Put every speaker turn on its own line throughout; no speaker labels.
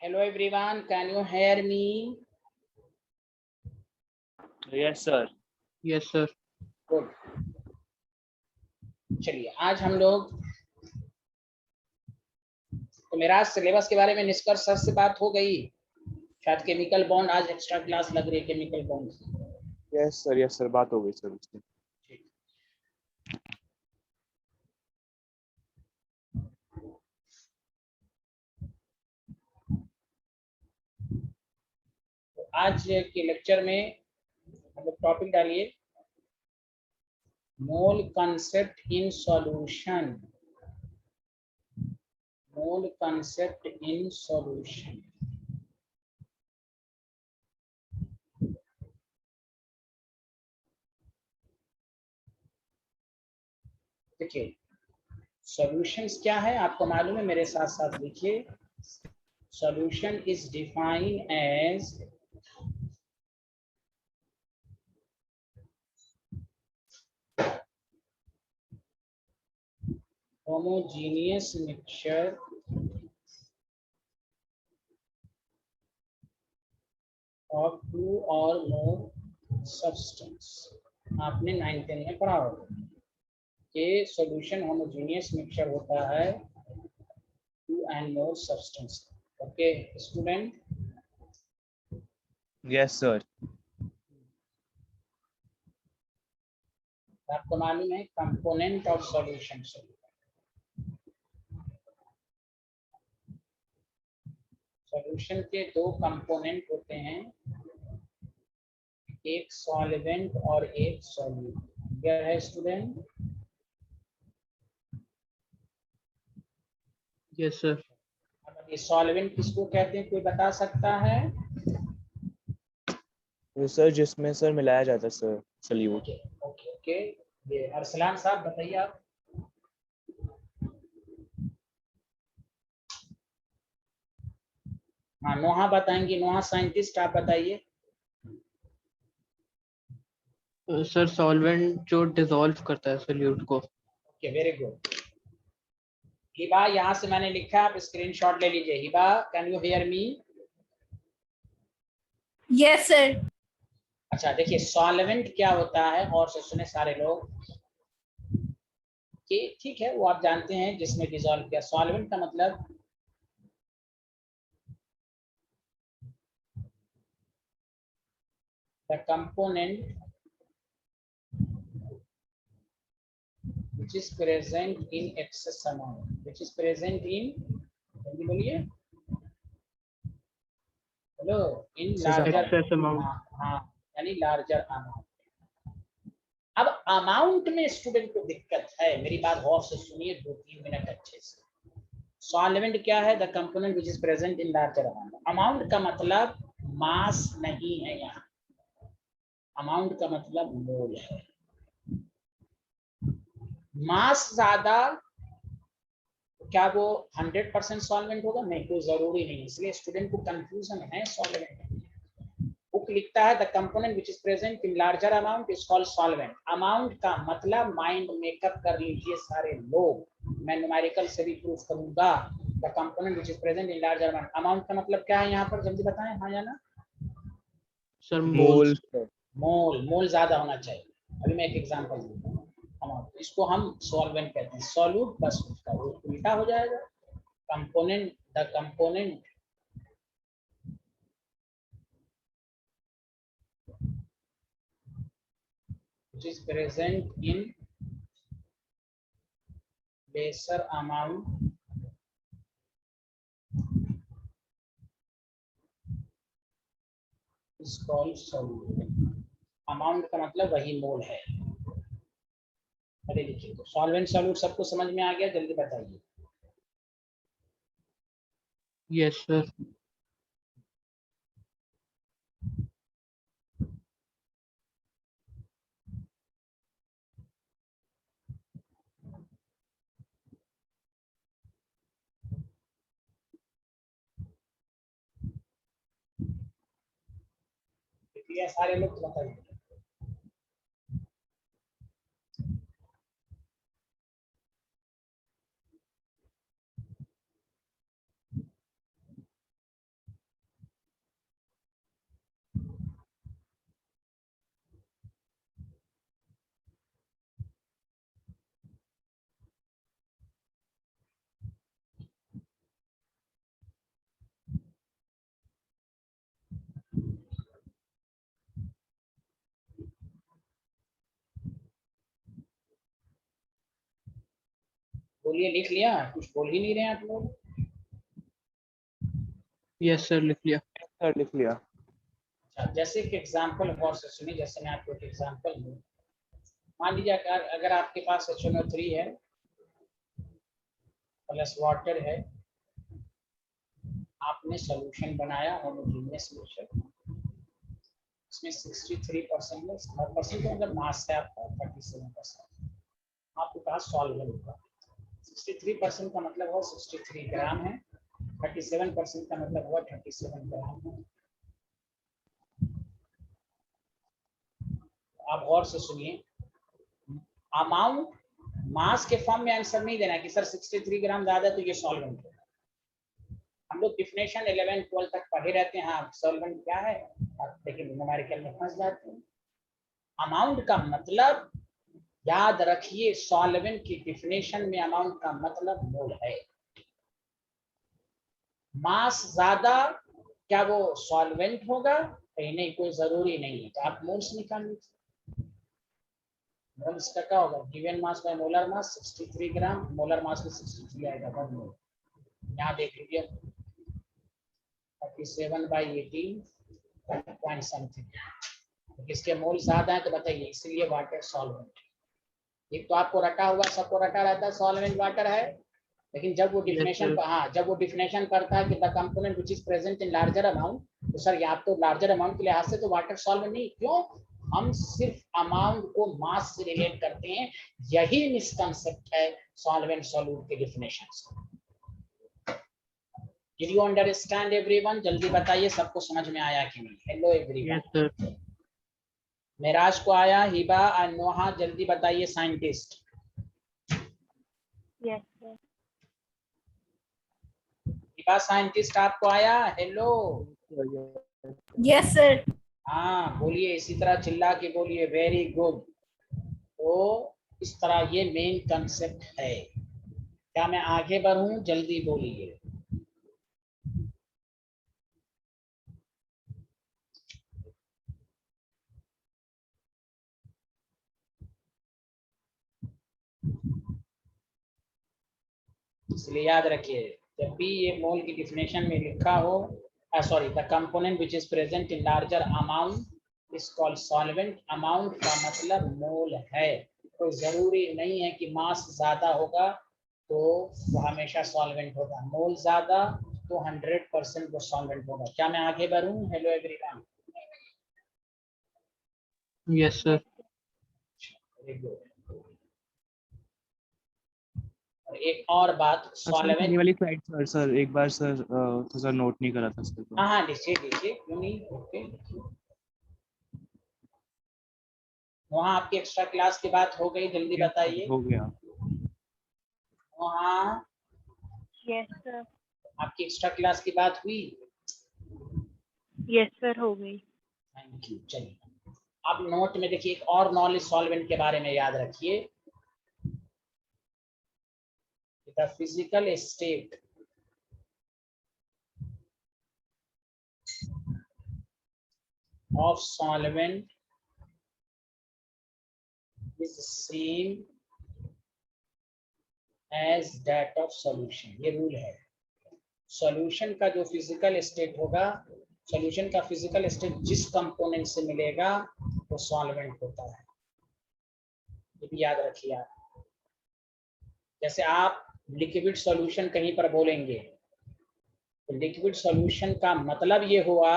Hello everyone, can you hear me?
Yes, sir.
Yes, sir.
Good. चलिए आज हम लोग तो मेरा सिलेबस के बारे में निष्कर्ष सर से बात हो गई। शायद केमिकल बॉन्ड आज एक्स्ट्रा क्लास लग रही है केमिकल बॉन्ड।
यस सर बात हो गई सर उसकी। तो आज के लेक्चर में हम लोग टॉपिक डालिए mole concept in solution. Mole concept in solution. देखिए सॉल्यूशंस क्या है आपको मालूम है, मेरे साथ साथ लिखिए। Solution is defined as homogeneous mixture of two or more substance। आपने 9th में पढ़ा होगा कि सॉल्यूशन होमोजेनियस मिक्सचर होता है two and more substance. Okay student? Yes sir.
आपको मालूम है कंपोनेंट ऑफ सॉल्यूशन। सॉल्यूशन के दो कंपोनेंट होते हैं, एक सॉल्वेंट और एक सॉल्यूट। क्लियर है स्टूडेंट?
Yes sir.
ये सॉल्वेंट किसको कहते हैं, कोई बता सकता है?
तो सर जिसमें सर मिलाया जाता है sir solute.
Okay okay okay. ये अरसलान साहब बताइए आप। हाँ नोहा बताएंगे, नोहा साइंटिस्ट, आप बताइए।
सर सॉल्वेंट जो डिसॉल्व करता है सोल्यूट को।
Okay very good. हिबा यहाँ से मैंने लिखा, आप स्क्रीनशॉट ले लीजिए। Hiba can you hear me?
Yes sir.
अच्छा देखिए सॉल्वेंट क्या होता है और से सुने सारे लोग कि ठीक है वो आप जानते हैं जिसमें डिसॉल्व किया। सॉल्वेंट का मतलब the component which is present in excess amount, which is present in, जल्दी बोलिए, hello, in larger
Excess amount।
हाँ यानी लार्जर अमाउंट। अब अमाउंट में स्टूडेंट को दिक्कत है, मेरी बात गौर से सुनिए 2-3 मिनट अच्छे से। सॉल्वेंट क्या है? The component which is present in larger amount. Amount का मतलब मास नहीं है, यहाँ अमाउंट का मतलब मोल है। मास ज्यादा क्या वो 100% सॉल्वेंट होगा? नहीं, कोई जरूरी नहीं, इसलिए स्टूडेंट को कंफ्यूजन है सॉल्वेंट। बुक लिखता है the component which is present in larger amount is called solvent. Amount का मतलब माइंड मेकअप कर लीजिए सारे लोग, मैं न्यूमेरिकल से भी प्रूफ करूंगा। The component which is present in larger amount. Amount का मतलब क्या है यहाँ पर, जल्दी बताएं, हाँ या ना?
सर
मोल।
मोल, मोल ज्यादा होना चाहिए। अभी मैं एक एग्जांपल दूंगा। अमाउंट, इसको हम सॉल्वेंट कहते हैं। सॉल्यूट बस उसका वो उल्टा हो जाएगा। Component, the component which is present in lesser amount is called solute। Amount का मतलब वही मोल है। अरे लिखिए तो सॉल्वेंट सॉल्यूट सबको समझ में आ गया? जल्दी बताइए।
Yes sir.
सारे लोग बताइए। बोलिए, लिख लिया? कुछ बोल ही नहीं रहे हैं आप लोग।
यस सर, लिख लिया।
सर लिख लिया।
अच्छा, जैसे कि एग्जाम्पल गौर से सुनिए, जैसे मैं आपको एक एग्जाम्पल दूं। मान लीजिए अगर आपके पास HNO3 है प्लस वाटर है, आपने सोल्यूशन बनाया होमोजेनियस मिक्सचर, इसमें 63% है, परसेंट मतलब मास है आपका 37%, आपके पास सॉल्वेंट होगा। 63% का मतलब हुआ 63 ग्राम है, 37% का मतलब हुआ 37 ग्राम है। आप गौर से सुनिए, अमाउंट मास के फॉर्म में आंसर नहीं देना कि सर 63 ग्राम ज्यादा तो ये सॉल्वेंट है। हम लोग डिफिनेशन 11 12 तक पढ़े रहते हैं, हाँ सॉल्वेंट क्या है, लेकिन न्यूमेरिकल में फंस जाते हैं। अमाउंट का मतलब याद रखिए, सॉल्वेंट की डिफिनेशन में अमाउंट का मतलब मोल है। मास ज्यादा क्या वो सॉल्वेंट होगा? कहीं नहीं, कोई जरूरी नहीं है। तो आप मोल्स निकाल लीजिए। मोल्स का क्या होगा? Given mass by molar mass 63 gram, molar mass में 63 आएगा, 1 मोल। यहाँ देख लीजिए 37/18 पॉइंट समथिंग। किसके मोल ज्यादा है तो बताइए, इसलिए वाटर सॉल्वेंट। एक तो आपको रटा हुआ, सबको रटा रहता है सॉल्वेंट वाटर है, लेकिन जब वो डिफिनेशन जब वो डिफिनेशन करता है कि the component which is present in larger amount, तो सर यहाँ तो लार्जर अमाउंट के लिहाज से तो वाटर सॉल्वेंट नहीं। क्यों? हम सिर्फ अमाउंट को मास से रिलेट करते हैं, यही मिसकंसेप्ट है सॉल्वेंट सॉल्यूट के डिफिनेशन से। Did you understand everyone? जल्दी बताइए, सबको समझ में आया कि नहीं? Hello everyone.
Yes sir.
Meraj को आया, हिबा और नोहा जल्दी बताइए, scientist.
Yes sir.
Hiba scientist आपको आया? हेलो।
Yes sir.
हाँ बोलिए, इसी तरह चिल्ला के बोलिए, वेरी गुड। तो इस तरह ये मेन कंसेप्ट है। क्या मैं आगे बढ़ूं? जल्दी बोलिए। इसलिए याद रखिए, जब भी ये मोल की डिफिनेशन में लिखा हो, sorry, the component which is present in larger amount is called solvent. Amount का मतलब मोल है, तो जरूरी नहीं है कि मास ज्यादा होगा तो वो हमेशा सॉल्वेंट होगा। मोल ज्यादा तो 100% वो सॉल्वेंट होगा। क्या मैं आगे बढ़ूं? Hello everyone.
Yes sir.
Very good. और एक और बात, सॉल्वेंट।
ये वाली स्लाइड सर एक बार सर तो सर नोट नहीं करा था सर तो।
हाँ लिखिए लिखिए, क्यों नहीं, ओके लिखिए। वहाँ आपकी एक्स्ट्रा क्लास की बात हो गई? जल्दी बताइए।
हो गया।
वहाँ
यस सर।
आपकी एक्स्ट्रा क्लास की बात हुई?
यस सर, हो गई।
Thank you. चलिए, अब नोट में देखिए, एक और नॉलेज सॉल्वेंट के बारे में याद रखिए। The physical state of solvent is same as that of solution। ये रूल है। सॉल्यूशन का जो फिजिकल स्टेट होगा, सॉल्यूशन का फिजिकल स्टेट जिस कंपोनेंट से मिलेगा वो सॉल्वेंट होता है। ये भी याद रखिए आप। जैसे आप लिक्विड सॉल्यूशन कहीं पर बोलेंगे तो लिक्विड सॉल्यूशन का मतलब ये हुआ,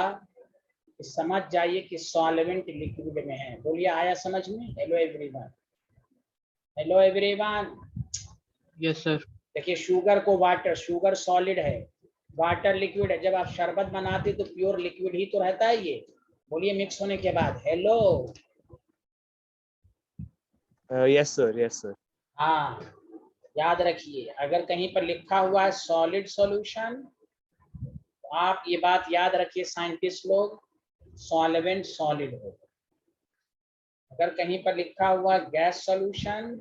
समझ जाइए कि सॉल्वेंट लिक्विड में है। बोलिए, आया समझ में? Hello everyone. Hello everyone.
Yes sir.
देखिए, शुगर को वाटर, शुगर सॉलिड है, वाटर लिक्विड है। जब आप शरबत बनाते तो प्योर लिक्विड ही तो रहता है ये। बोलिए, मिक्स होने के बाद। Hello.
Yes sir, yes sir.
हाँ, याद रखिए, अगर कहीं पर लिखा हुआ है सॉलिड सॉल्यूशन, तो आप ये बात याद रखिए साइंटिस्ट लोग, सॉल्वेंट सॉलिड होगा। अगर कहीं पर लिखा हुआ गैस सॉल्यूशन,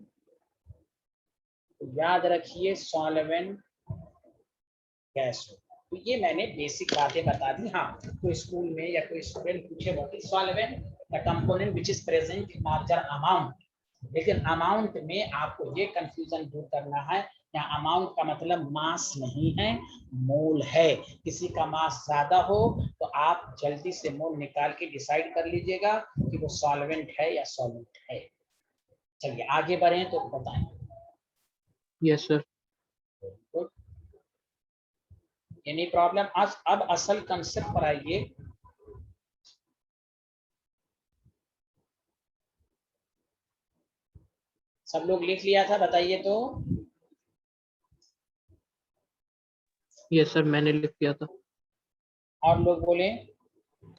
तो याद रखिए सॉल्वेंट गैस होगा। तो ये मैंने बेसिक बातें बता दी। हाँ, तो स्कूल में या कोई स्टूडेंट पूछे what is solvent, the component which is present in larger amount, लेकिन अमाउंट में आपको ये कंफ्यूजन दूर करना है यहाँ अमाउंट का मतलब मास नहीं है, मोल है। किसी का मास ज्यादा हो तो आप जल्दी से मोल निकाल के डिसाइड कर लीजिएगा कि वो सॉल्वेंट है या सॉल्वेंट है। चलिए आगे बढ़े तो बताएं।
Yes sir.
Any problem? आज अब असल कंसेप्ट पर आइए। सब लोग लिख लिया था, बताइए तो।
यस सर, मैंने लिख दिया था।
और लोग बोले?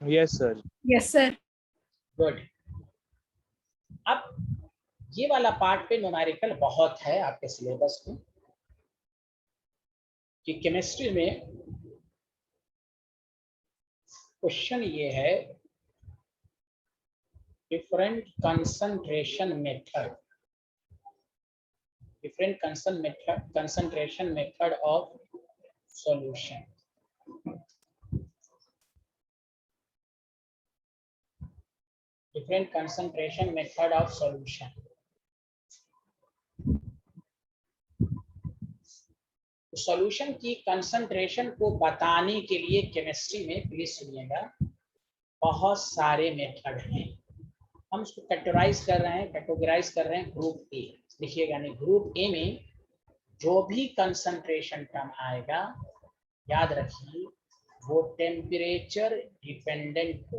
Yes sir.
Yes, sir.
Good. अब ये वाला पार्ट पे न्यूमेरिकल बहुत है आपके सिलेबस में, कि केमिस्ट्री में क्वेश्चन ये है, different concentration method, different concentration method of solution. Different concentration method of solution. Solution की कंसंट्रेशन को बताने के लिए केमिस्ट्री में, प्लीज सुनिएगा, बहुत सारे मेथड हैं। हम उसको कैटेगराइज कर रहे हैं ग्रुप ए। लिखिएगा नहीं, ग्रुप ए में जो भी कंसंट्रेशन टर्म आएगा, याद रखिए वो टेम्परेचर डिपेंडेंट हो।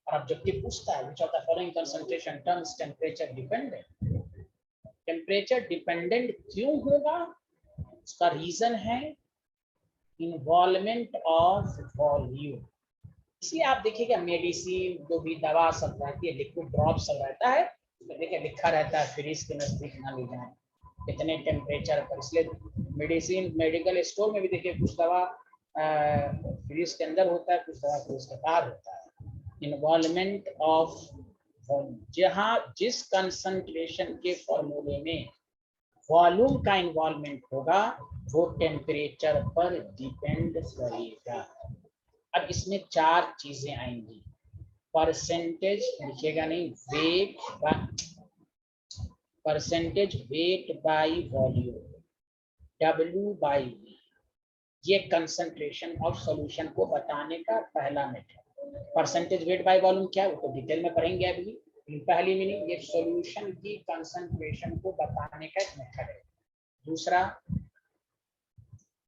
और ऑब्जेक्टिव पूछता है which of the following concentration terms temperature dependent. Temperature dependent क्यों होगा? उसका रीजन है इन्वॉल्वमेंट ऑफ वॉल्यूम। इसलिए आप देखिएगा मेडिसिन जो भी दवा सब रहती है, लिक्विड ड्रॉप सब रहता है, देखिए लिखा रहता है फ्रीज के नजदीक ना ले जाएं, कितने टेम्परेचर पर। इसलिए मेडिसिन मेडिकल स्टोर में भी देखिए कुछ दवा फ्रीज के अंदर होता है, कुछ दवा फ्रीज के बाहर होता है। इन्वॉल्वमेंट ऑफ वॉल्यूम, जहाँ जिस कंसंट्रेशन के फॉर्मूले में वॉल्यूम का इन्वॉल्वमेंट होगा वो टेम्परेचर पर डिपेंड करेगा। अब इसमें चार चीजें आएंगी। परसेंटेज, लिखिएगा नहीं, percentage weight by volume, W/V। ये कंसंट्रेशन ऑफ सॉल्यूशन को बताने का पहला method. Percentage weight by volume क्या है वो तो डिटेल में पढ़ेंगे अभी। पहली मीनिंग, ये सॉल्यूशन की कंसंट्रेशन को बताने का एक मेथड है। दूसरा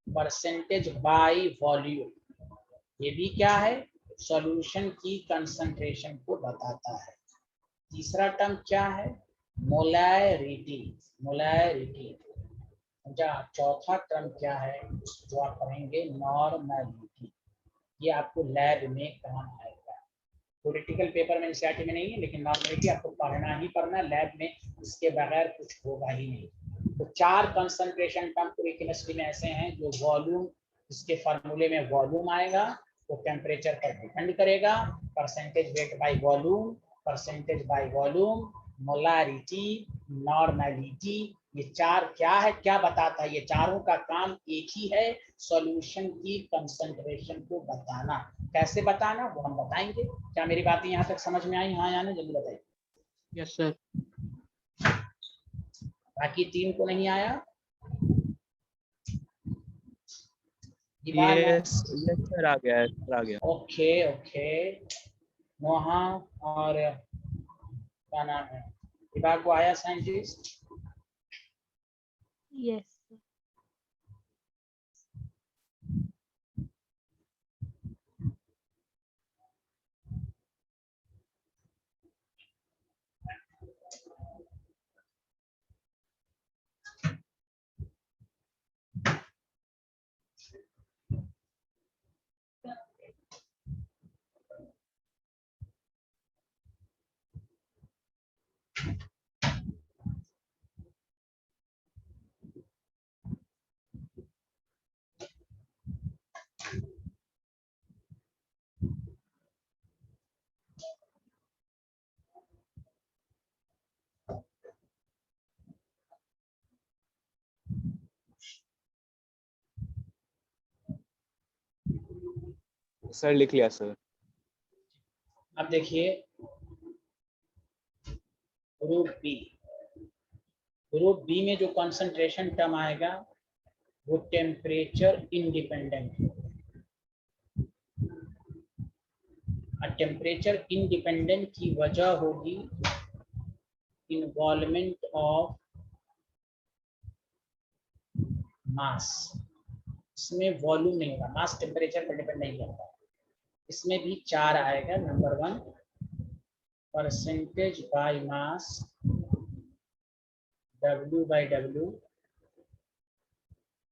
परसेंटेज बाय वॉल्यूम, ये भी क्या है? सॉल्यूशन की कंसंट्रेशन को बताता है। तीसरा टर्म क्या है? Molarity, molarity. चौथा टर्म क्या है जो आप पढ़ेंगे? नॉर्मैलिटी। ये आपको लैब में काम आएगा। थ्योरेटिकल पेपर में एनसीईआरटी में नहीं है, लेकिन नॉर्मैलिटी आपको पढ़ना ही पढ़ना लैब में, इसके बगैर कुछ होगा ही नहीं। तो चार कंसंट्रेशन टर्म पूरी केमिस्ट्री में ऐसे हैं जो वॉल्यूम, इसके फार्मूले में वॉल्यूम आएगा तो टेम्परेचर पर डिपेंड करेगा। Percentage weight by volume, percentage by volume, molarity, normality. ये चार क्या है, क्या बताता है? ये चारों का काम एक ही है, सॉल्यूशन की कंसंट्रेशन को बताना। कैसे बताना वो हम बताएंगे। क्या मेरी बातें यहाँ तक समझ में आई? हाँ या नहीं, जल्दी बताइए।
Yes sir.
बाकी तीन को नहीं आया?
यस सर, आ गया है सर, आ गया।
Okay okay. नोहा और क्या नाम है, विभाग को आया साइंटिस्ट?
Yes.
सर लिख लिया सर।
अब देखिए ग्रुप बी, ग्रुप बी में जो कंसंट्रेशन टर्म आएगा वो टेम्परेचर इंडिपेंडेंट होगा। टेम्परेचर इंडिपेंडेंट की वजह होगी इन्वॉल्वमेंट ऑफ मास। इसमें वॉल्यूम नहीं होगा, मास टेम्परेचर पर डिपेंड नहीं करता। इसमें भी 4 आएगा। Number 1 percentage by mass W/W,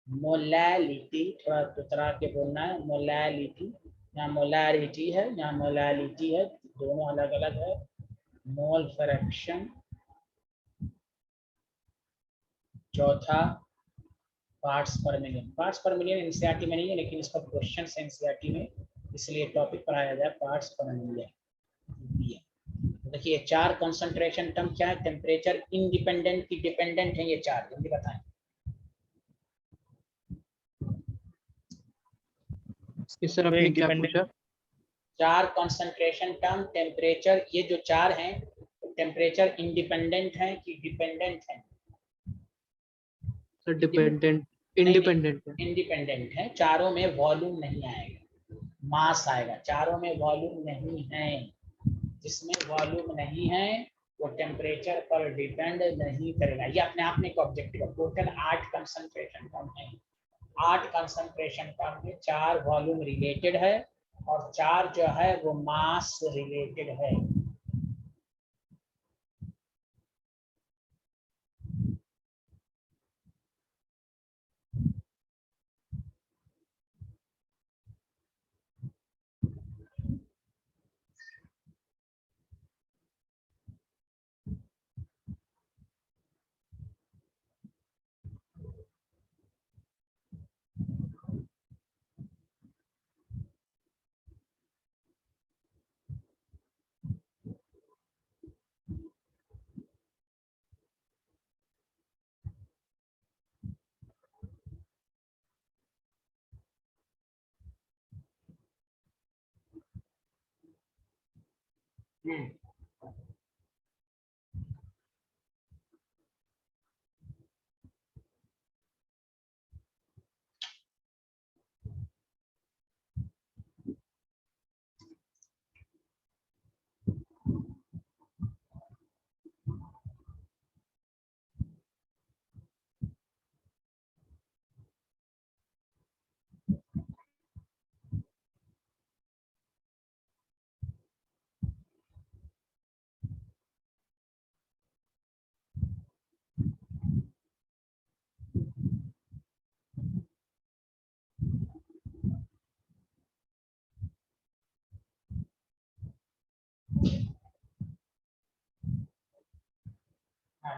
molality, थोड़ा तुतरा के बोलना है, मोलैलिटी, यहाँ मोलैरिटी है, यहाँ मोलैलिटी है, दोनों अलग अलग है। मोल फ्रैक्शन, चौथा पार्ट्स पर मिलियन। पार्ट्स पर मिलियन एनसीईआरटी में नहीं है, लेकिन इसका क्वेश्चन है एनसीईआरटी में, इसलिए टॉपिक पढ़ाया जाए पार्ट्स पर मिलियन। देखिए 4 कंसंट्रेशन टर्म क्या है, टेम्परेचर इंडिपेंडेंट की डिपेंडेंट है ये 4, जल्दी बताएं।
इस सर आपने क्या पूछा?
4 कंसंट्रेशन टर्म टेम्परेचर, ये जो 4 हैं टेम्परेचर इंडिपेंडेंट हैं कि डिपेंडेंट हैं?
सर डिपेंडेंट, इंडिपेंडेंट है।
इंडिपेंडेंट है। चारों में वॉल्यूम नहीं आएगा, मास आएगा। चारों में वॉल्यूम नहीं है, जिसमें वॉल्यूम नहीं है वो टेम्परेचर पर डिपेंड नहीं करेगा। ये अपने आप में एक ऑब्जेक्टिव है। टोटल 8 कंसंट्रेशन टर्म है। 8 कंसंट्रेशन टर्म में 4 वॉल्यूम रिलेटेड है और 4 जो है वो मास रिलेटेड है।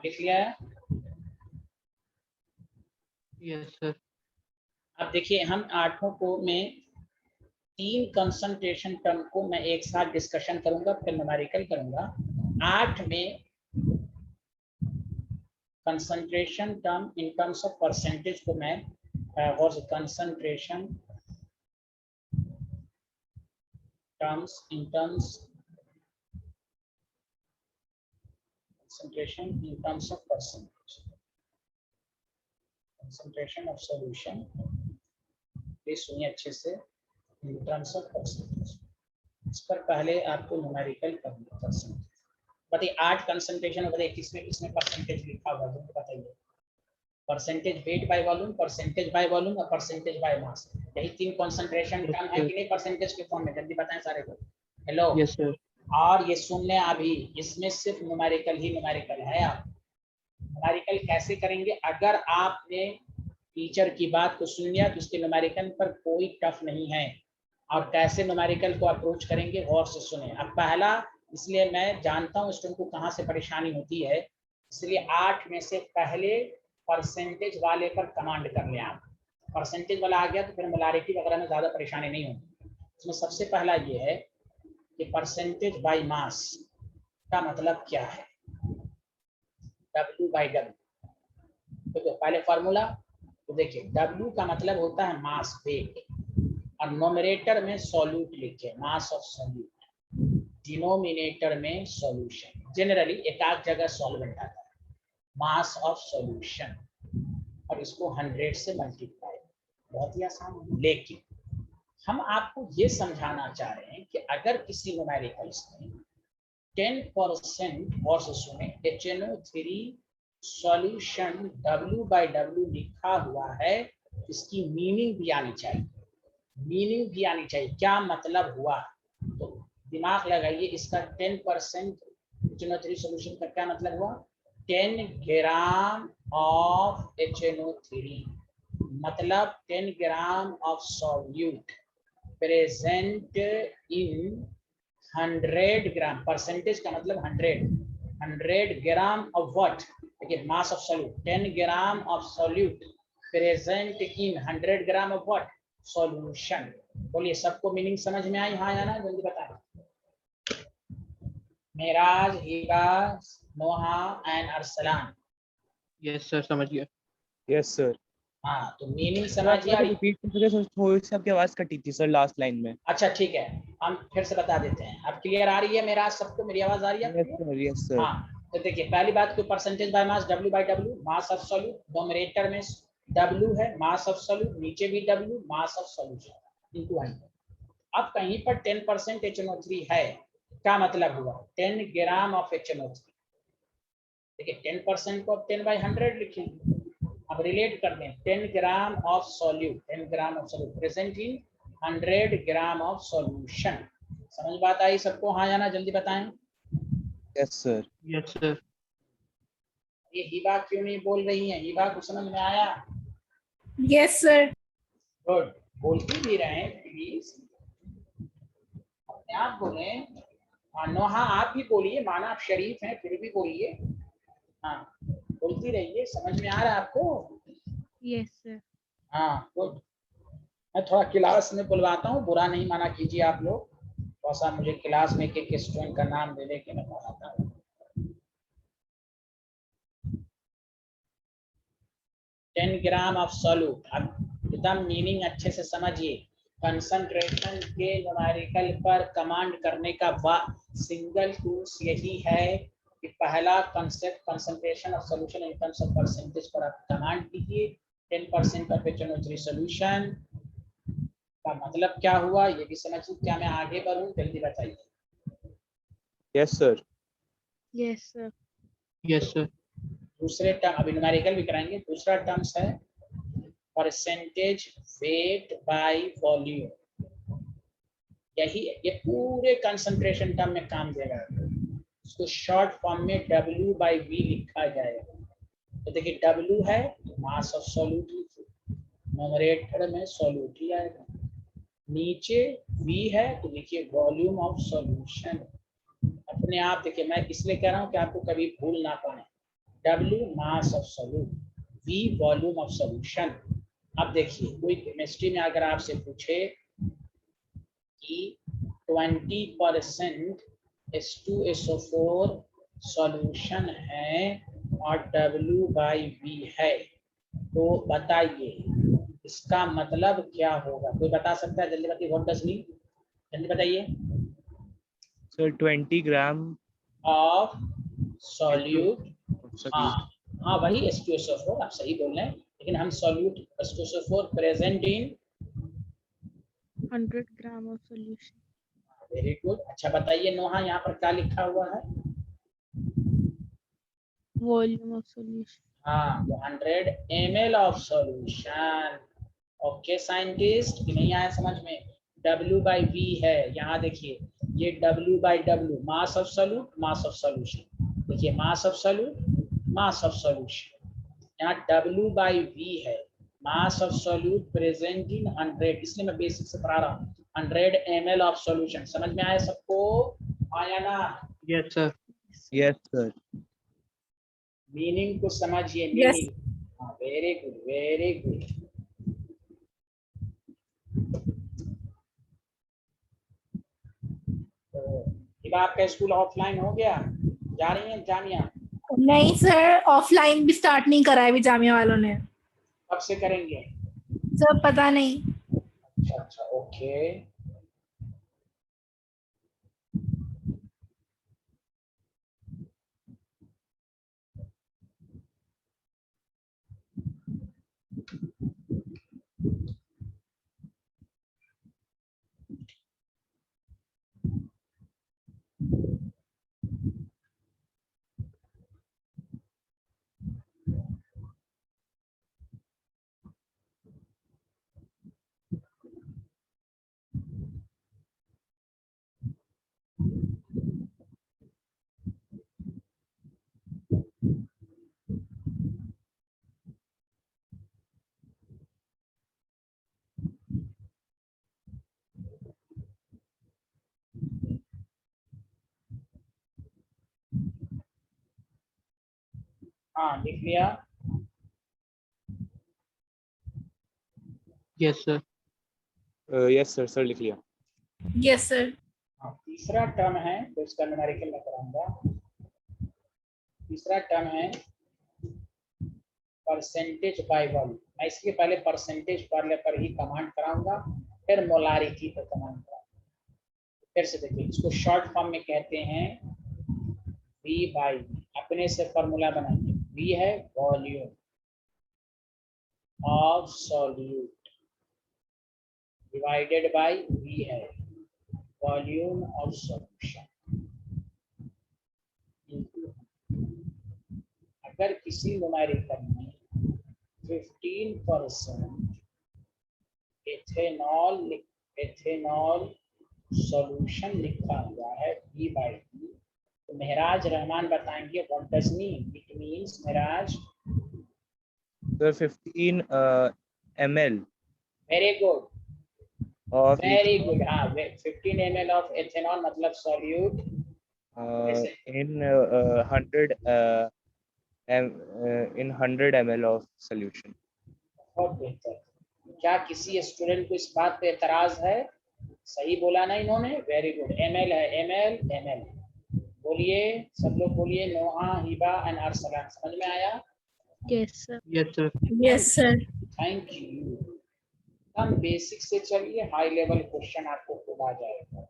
लिख लिया है?
Yes sir.
अब देखिए हम 8 को में 3 कंसंट्रेशन टर्म को मैं एक साथ डिस्कशन करूंगा, फिर न्यूमेरिकल करूंगा। 8 में concentration term in terms of percentage को मैं और concentration terms in terms concentration in terms of percentage, concentration of solution, ये सुनिए अच्छे से, in terms of percentage। इस पर पहले आपको न्यूमेरिकल करना परसेंटेज। बताइए 8 कंसंट्रेशन, बताइए किसमें परसेंटेज लिखा हुआ है, बताइए। Percentage weight by volume, percentage by volume और परसेंटेज बाय मास, यही 3 कंसंट्रेशन टर्म है कि नहीं परसेंटेज के फॉर्म में? जल्दी बताएं सारे को। हेलो।
Yes sir.
और ये सुन लें अभी, इसमें सिर्फ न्यूमेरिकल ही न्यूमेरिकल है। आप न्यूमेरिकल कैसे करेंगे? अगर आपने टीचर की बात को सुन लिया तो उसके न्यूमेरिकल पर कोई टफ नहीं है। और कैसे न्यूमेरिकल को अप्रोच करेंगे गौर से सुने। अब पहला, इसलिए मैं जानता हूँ स्टूडेंट को कहाँ से परेशानी होती है, इसलिए 8 में से पहले परसेंटेज वाले पर कमांड कर लें आप। परसेंटेज वाला आ गया तो फिर मोलारिटी वगैरह में ज़्यादा परेशानी नहीं होगी। इसमें सबसे पहला ये है कि परसेंटेज बाय मास का मतलब क्या है, W/W। तो पहले फॉर्मूला तो देखिए, W का मतलब होता है मास, वेट, और नोमिनेटर में सॉल्यूट लिखे, मास ऑफ सॉल्यूट, डिनोमिनेटर में सॉल्यूशन। जनरली एक आध जगह सॉल्वेंट आता है। मास ऑफ सॉल्यूशन और इसको 100 से मल्टीप्लाई। बहुत ही आसान है, लेकिन हम आपको ये समझाना चाह रहे हैं कि अगर किसी न्यूमेरिकल्स में 10% और सुने HNO3 सॉल्यूशन W/W लिखा हुआ है, इसकी मीनिंग भी आनी चाहिए, मीनिंग भी आनी चाहिए, क्या मतलब हुआ। तो दिमाग लगाइए, इसका 10% HNO3 सॉल्यूशन का क्या मतलब हुआ, 10 ग्राम ऑफ HNO3 मतलब 10 gram of solute present in 100 gram, percentage का मतलब 100 ग्राम ऑफ व्हाट, देखिए mass of solute, 10 gram of solute present in 100 gram of what, solution. बोलिए सबको मीनिंग समझ में आई, हाँ या ना, जल्दी बताएं। मेराज, हिबा, नोहा एंड अरसलान।
यस सर, समझ गया।
Yes sir.
हाँ तो मीनिंग समझिए।
रिपीट कर सकते सर, थोड़ी सी आपकी आवाज कटी थी सर लास्ट लाइन में।
अच्छा ठीक है, हम फिर से बता देते हैं। अब क्लियर आ रही है मेरा सबको, मेरी आवाज आ रही है?
Yes sir, yes sir.
हाँ तो देखिए, पहली बात तो percentage by mass, W/W, mass of solute, numerator में W है, मास ऑफ सॉल्यूट, नीचे भी W, mass of solution into 100। अब कहीं पर 10% HNO3 है, क्या मतलब हुआ, 10 ग्राम ऑफ HNO3। देखिए 10% को 10/100 लिखेंगे। अब रिलेट कर दें, 10 gram of solute, 10 gram of solute present in 100 gram of solution. समझ बात आई सबको, हाँ या ना, जल्दी बताएं।
Yes sir.
Yes sir.
ये हिबा क्यों नहीं बोल रही है, हिबा को समझ में आया?
Yes, sir.
गुड, बोलती भी रहे प्लीज, अपने आप बोले। हाँ नोहा आप भी बोलिए, माना आप शरीफ हैं फिर भी बोलिए, हाँ बोलती रहिए, समझ में आ रहा है आपको?
Yes, sir.
हाँ गुड। मैं थोड़ा क्लास में बुलवाता हूँ, बुरा नहीं माना कीजिए आप लोग, थोड़ा सा मुझे क्लास में एक स्टूडेंट का नाम दे दे के मैं पढ़ाता हूँ। 10 ग्राम ऑफ सॉल्यूट, अब एकदम मीनिंग अच्छे से समझिए। कंसंट्रेशन के न्यूमेरिकल पर कमांड करने का सिंगल टूल्स यही है कि पहला concept concentration of solution in terms of percentage पर आप कमांड कीजिए। 10% ऑफ HNO3 सॉल्यूशन का मतलब क्या हुआ ये भी समझिए। क्या मैं आगे बढ़ूं, जल्दी बताइए।
Yes sir.
Yes, sir.
Yes sir.
दूसरे टर्म, अभी न्यूमेरिकल भी कराएंगे, दूसरा टर्म्स है परसेंटेज वेट बाय वॉल्यूम। यही है, ये पूरे कंसंट्रेशन टर्म में काम देगा। इसको शॉर्ट फॉर्म में W/V लिखा जाएगा। तो देखिए W है तो मास ऑफ सॉल्यूट लिखिए, न्यूमरेटर में सॉल्यूट ही आएगा, नीचे V है तो देखिए वॉल्यूम ऑफ सॉल्यूशन। अपने आप देखिए, मैं इसलिए कह रहा हूँ कि आपको कभी भूल ना पाए, W mass of solute, V volume of solution. अब देखिए कोई केमिस्ट्री में अगर आपसे पूछे कि 20% H2SO4 सॉल्यूशन है और W/V है, तो बताइए इसका मतलब क्या होगा, कोई बता सकता है? जल्दी बताइए, व्हाट डज मीन, जल्दी बताइए।
सर 20 ग्राम
ऑफ सॉल्यूट, हाँ
सॉल्यूट
हाँ वही H2SO4, आप सही बोल रहे हैं, लेकिन हम solute H2SO4 present in
100 gram of solution.
Very good. अच्छा बताइए नोहा, यहाँ पर क्या लिखा हुआ है?
Volume of solution.
हाँ तो 100 ml of solution. Okay scientist, कि नहीं आया समझ में? W/V है, यहाँ देखिए ये W/W mass of solute, mass of solution, देखिए mass of solute, mass of solution. यहाँ W/V है, mass of solute present in 100, इसलिए मैं बेसिक से पढ़ा रहा हूँ। 100 ml ऑफ सॉल्यूशन, समझ में आया सबको, आया ना?
Yes sir.
Yes sir.
Meaning को समझिए,
Yes.
मीनिंग। हाँ वेरी गुड, वेरी गुड। तो अब आपका स्कूल ऑफलाइन हो गया, जा रही हैं जामिया?
नहीं सर, ऑफलाइन भी स्टार्ट नहीं करा है अभी जामिया वालों ने।
कब से करेंगे?
सर पता नहीं।
अच्छा अच्छा, ओके। हाँ लिख लिया।
Yes sir.
Yes sir, sir लिख लिया।
Yes sir.
हाँ, तीसरा टर्म है तो इसका न्यूमेरिकल मैं कराऊंगा। तीसरा टर्म है परसेंटेज बाय वॉल्यूम। मैं इसके पहले परसेंटेज वाले पर ही कमांड कराऊंगा, फिर मोलारिटी पर कमांड कराऊंगा। फिर से देखिए, इसको शॉर्ट फॉर्म में कहते हैं V बाई V। अपने से फॉर्मूला बनाइए। V है volume of solute divided by V है वॉल्यूम ऑफ सॉल्यूशन। अगर किसी न्यूमेरिकल में 15% एथेनॉल सॉल्यूशन लिखा हुआ है V बाई V, तो महराज रहमान बताएंगे what does mean. It means Maharaj.
Sir 15 ml
very good,
of
very good. हाँ 15 ml ऑफ एथेनॉल मतलब solute
in 100 in 100 ml of solution.
बहुत बेहतर। क्या किसी स्टूडेंट को इस बात पे एतराज है? सही बोला ना इन्होंने, वेरी गुड। ml है, ml बोलिए, सब लोग बोलिए। नोहा, हिबा एंड अरसलान, समझ में आया?
Yes sir.
Yes sir.
Yes sir.
Thank you. हम बेसिक से चलिए, हाई लेवल क्वेश्चन आपको खुद आ जाएगा।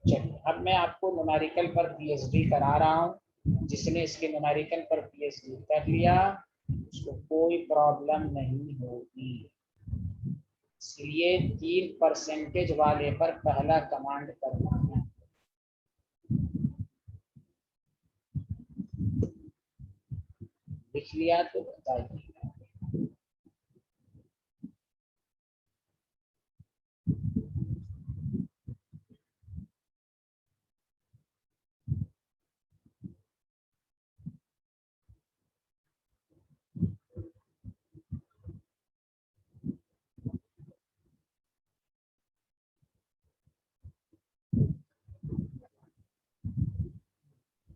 चलिए अब मैं आपको न्यूमेरिकल पर पीएचडी करा रहा हूँ। जिसने इसके न्यूमेरिकल पर पीएचडी कर लिया उसको कोई प्रॉब्लम नहीं होगी। इसलिए 3% वाले पर पहला कमांड करना है। लिख लिया तो बताइए।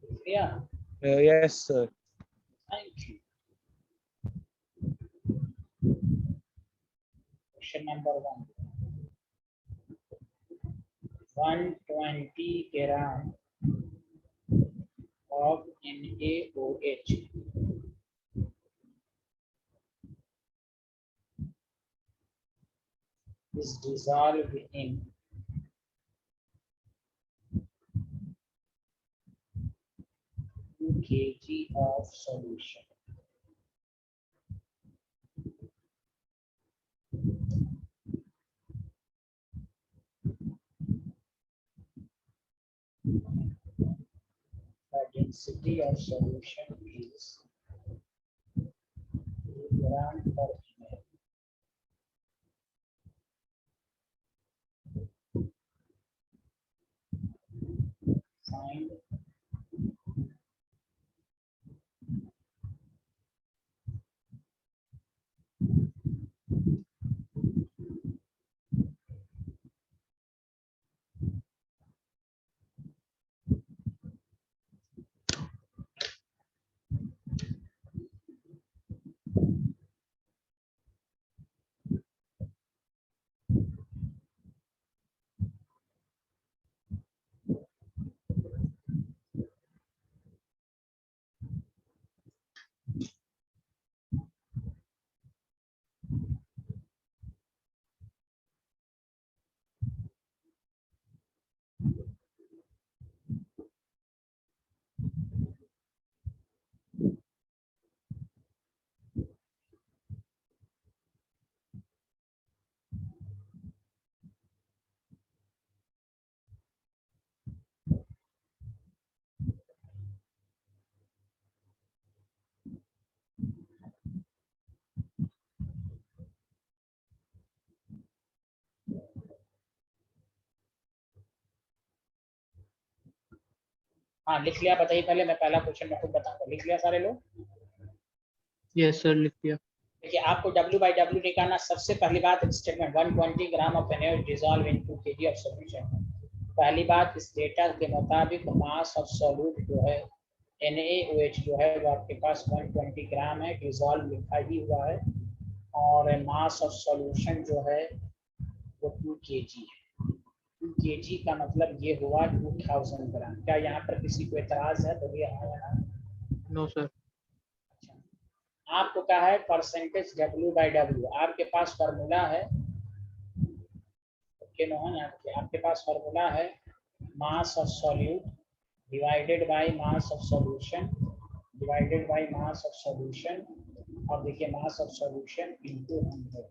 लिख लिया?
Yes sir.
Thank you. Question number 120 gram of NaOH is dissolved in 2 kg of solution. The density of solution is 2 gram per ml. Find हाँ लिख लिया? बताइए पहले, मैं पहला क्वेश्चन मैं खुद बताऊंगा। लिख लिया सारे लोग?
यस सर लिख दिया।
देखिए आपको W by W निकालना। सबसे पहली बात statement 120 gram of NaOH dissolve in 2 kg of solution. पहली बात, इस डेटा के मुताबिक मास ऑफ सॉल्यूट जो है NaOH जो है वो आपके पास 120 ग्राम है, डिजॉल्व लिखा ही हुआ है, और मास ऑफ सॉल्यूशन जो है वो 2 kg है। 2 kg का मतलब ये हुआ 2000 ग्राम। क्या यहाँ पर किसी को एतराज है? तो ये हाँ या ना?
No sir.
आपको क्या है परसेंटेज W/W, आपके पास फॉर्मूला है आपके पास फॉर्मूला है mass of solute divided by mass of solution divided by mass of solution, और देखिए मास ऑफ सॉल्यूशन इनटू 100।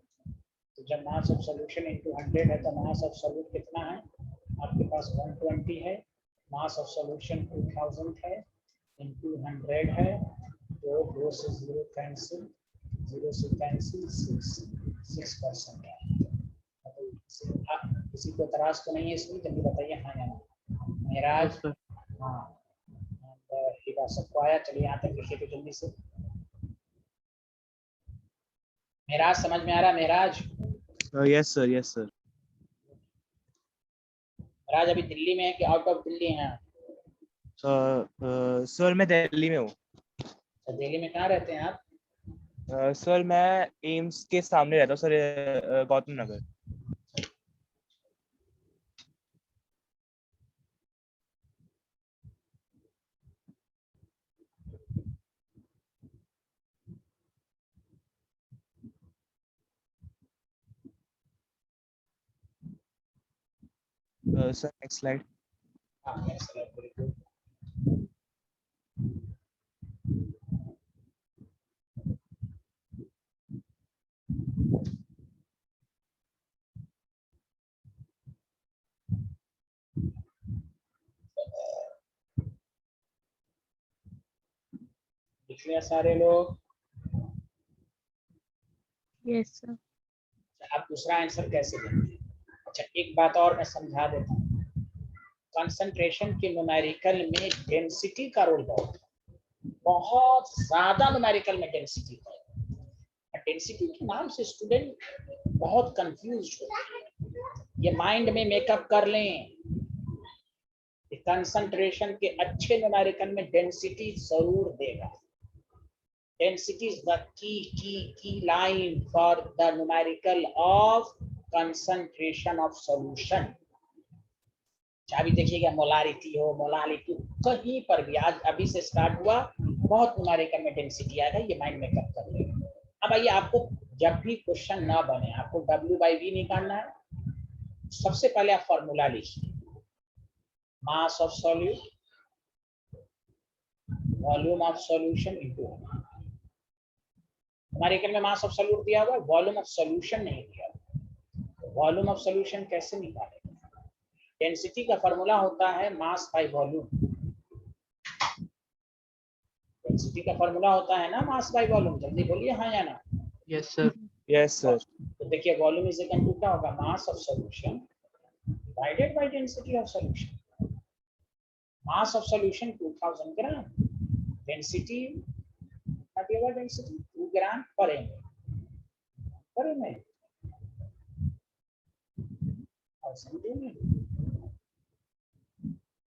तो जब मास ऑफ सॉल्यूशन इनटू 100 है तो मास ऑफ सॉल्यूट कितना है? आपके पास 120 है, मास ऑफ सॉल्यूशन 2000 है, इनटू 100 है, तो 2 से 0 कैंसिल, 0 से कैंसिल 6% है। किसी को तराज तो नहीं है इसमें? जल्दी बताइए हाँ या ना। मेराज?
सर
हाँ, ये बात सबको आया। चलिए यहाँ तक लिखिए तो जल्दी से। मेराज समझ में आ रहा है? Meraj?
Yes sir, yes sir.
Meraj अभी दिल्ली में है कि आउट ऑफ दिल्ली है?
सर मैं दिल्ली में हूँ।
तो दिल्ली में कहाँ रहते हैं आप?
सर मैं एम्स के सामने रहता हूँ sir, Gautam Nagar. Sir next slide.
हाँ, बिल्कुल। लिख लिया सारे लोग?
Yes sir.
आप दूसरा आंसर कैसे देंगे? अच्छा, एक बात और मैं समझा देता हूँ। कंसंट्रेशन के न्यूमेरिकल में डेंसिटी का रोल बहुत ज्यादा न्यूमेरिकल में डेंसिटी है। डेंसिटी के नाम से स्टूडेंट बहुत कंफ्यूज होते हैं। ये माइंड में मेकअप कर लें, कंसंट्रेशन के अच्छे न्यूमेरिकल में डेंसिटी जरूर देगा। Density is the key line for the numerical of concentration of solution। अभी देखिएगा मोलारिटी हो, मोलालिटी कहीं पर भी आज अभी से स्टार्ट हुआ, बहुत न्यूमेरिकल में डेंसिटी आएगा, ये माइंड मेकअप कर लेगा। अब आइए, आपको जब भी क्वेश्चन ना बने, आपको W/V निकालना है। सबसे पहले आप फॉर्मूला लिखिए, मास of solute volume of solution into. Numerical में मास ऑफ सॉल्यूट दिया हुआ है, वॉल्यूम ऑफ सॉल्यूशन नहीं दिया हुआ। वॉल्यूम ऑफ सॉल्यूशन कैसे निकालेंगे? डेंसिटी का फॉर्मूला होता है मास बाय वॉल्यूम। डेंसिटी का फॉर्मूला होता है ना मास बाय वॉल्यूम। जल्दी बोलिए हाँ या ना।
Yes sir.
Yes sir.
तो देखिए वॉल्यूम इज इक्वल टू क्या होगा? मास of solution divided by density of solution. Mass of solution 2000 gram, density density 2 ग्राम पर एम में और सेंटीमीटर।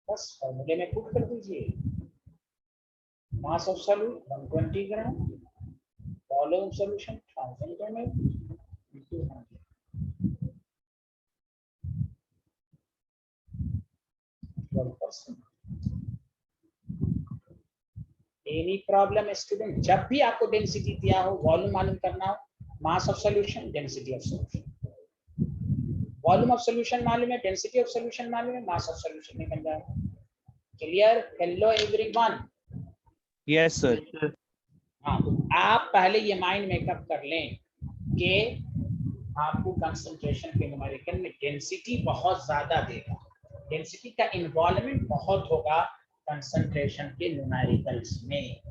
बस फॉर्मूले में पुट कर दीजिए, मास of solute 120 gram, volume solution 1000 ml into 100। Any problem student? जब भी आपको डेंसिटी दिया हो, वॉल्यूम मालूम करना हो, मास of solution, density of solution. Volume of solution मालूम है, डेंसिटी ऑफ सॉल्यूशन मालूम है, मास ऑफ सॉल्यूशन निकल जाएगा। Clear? Hello everyone?
Yes sir.
हाँ, तो आप पहले ये माइंड मेकअप कर लें कि आपको कंसंट्रेशन के न्यूमेरिकल में डेंसिटी बहुत ज्यादा देगा, डेंसिटी का इन्वॉल्वमेंट बहुत होगा कंसंट्रेशन के न्यूमेरिकल्स में।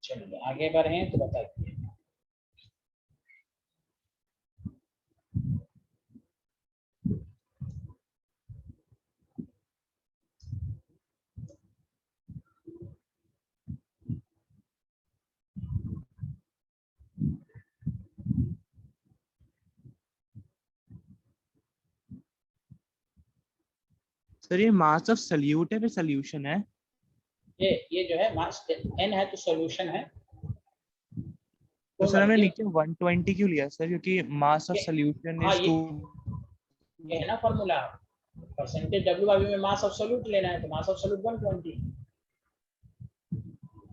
चलिए आगे बढ़े तो बताइए।
सर ये मास ऑफ सल्यूट है फिर सॉल्यूशन है?
ये जो है मास n है तो सॉल्यूशन है।
तो सर हमने
ये-
नीचे 120 क्यों लिया सर, क्योंकि मास ऑफ
ये-
सॉल्यूशन
हाँ
इज
ये
2।
है ना फॉर्मूला, परसेंटेज W/V में मास ऑफ सॉल्यूट लेना है तो mass of solute 120।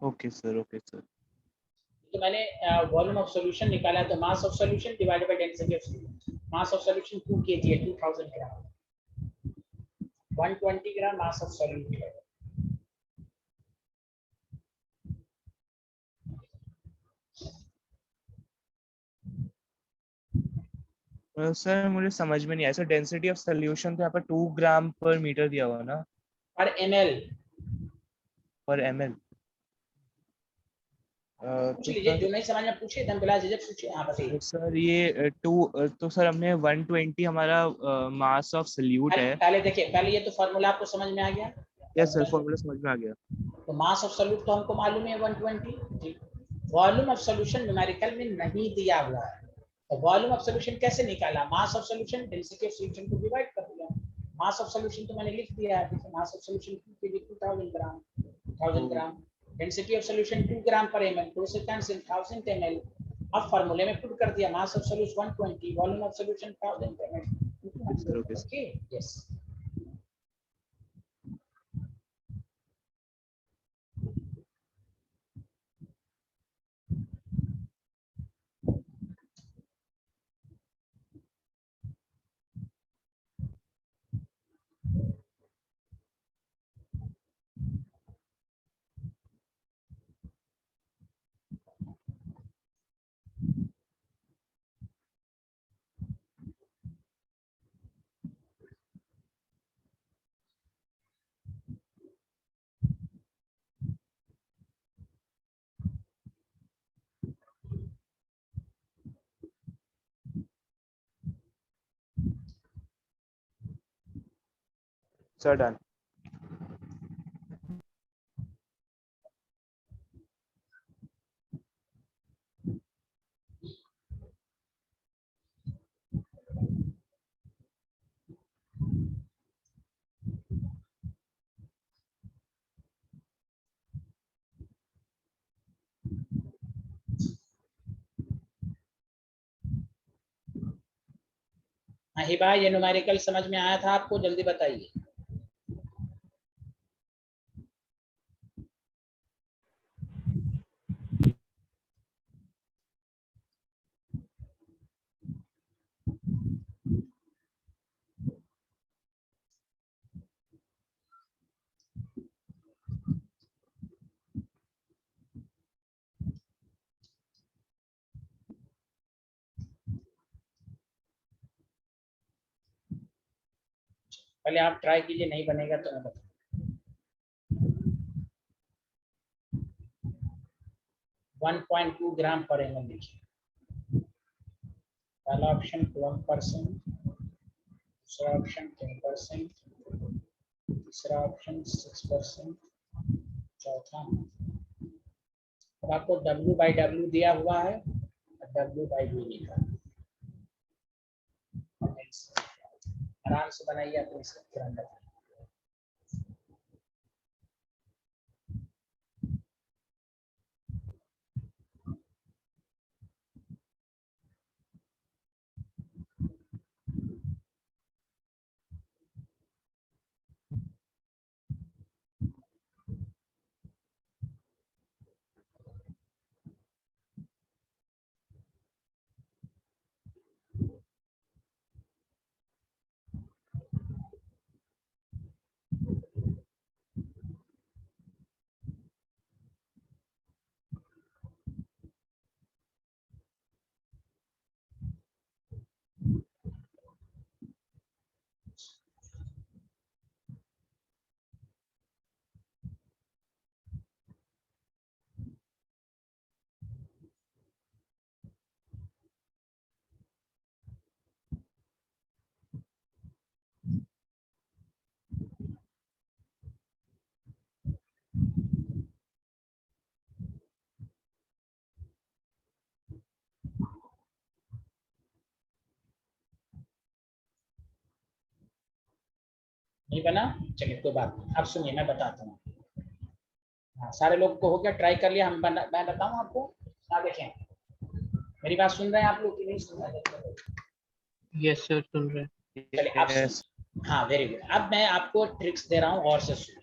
Okay sir, okay sir.
तो मैंने वॉल्यूम ऑफ सॉल्यूशन निकाला है तो mass of solution divided by density of solute. Mass of solution 2 kg है, 2000 ग्राम, 120 ग्राम मास ऑफ सॉल्यूट है।
सर मुझे समझ में नहीं आया सर, डेंसिटी ऑफ सॉल्यूशन तो यहाँ पर 2 ग्राम पर मीटर दिया हुआ ना,
पर ml
पर ml।
पूछ
तो
लीजिए,
सर,
जो नहीं समझ में पूछिए एकदम बिला झिझक पूछिए। हाँ बताइए।
सर ये तो सर हमने 120 हमारा मास ऑफ सल्यूट है।
पहले देखिए, पहले ये तो फॉर्मूला आपको समझ में आ गया।
यस सर, फॉर्मूला समझ में आ गया।
तो मास ऑफ सॉल्यूट तो हमको मालूम है 120। वॉल्यूम ऑफ सॉल्यूशन न्यूमेरिकल में नहीं दिया हुआ है, तो वॉल्यूम ऑफ सॉल्यूशन कैसे निकाला? मास of solution density of solution को डिवाइड कर दिया। मास ऑफ सॉल्यूशन तो मैंने लिख दिया है, mass of solution 2000 gram, 1000 gram. Density of solution 2 ग्राम पर ml, 2 से कैंसिल 1000 ml। अब फार्मूले में पुट कर दिया, मास of solution 120, volume of solution 1000
okay sir, okay
ml।
Sir.
Okay, yes.
Sir done.
हाँ हिबा, ये न्यूमेरिकल समझ में आया था आपको? जल्दी बताइए। पहले आप ट्राई कीजिए, नहीं बनेगा तो मैं बताऊँ। 1.2 ग्राम पर ml लिखिए। पहला ऑप्शन 12%, दूसरा ऑप्शन 10%, तीसरा ऑप्शन 6%, चौथा। अब आपको W/W दिया हुआ है, W/V लिखा। आराम से बनाइए अपने से। नहीं बना, चलिए कोई बात नहीं। अब सुनिए मैं बताता हूँ। हाँ, सारे लोग को हो गया, ट्राई कर लिया। मैं बताऊँ आपको। हाँ देखें, मेरी बात सुन रहे हैं आप लोग कि नहीं सुन रहे हैं?
यस सर, सुन रहे हैं।
चलिए आप
Yes.
सुन। हाँ वेरी गुड। अब मैं आपको ट्रिक्स दे रहा हूँ और से सुनिए।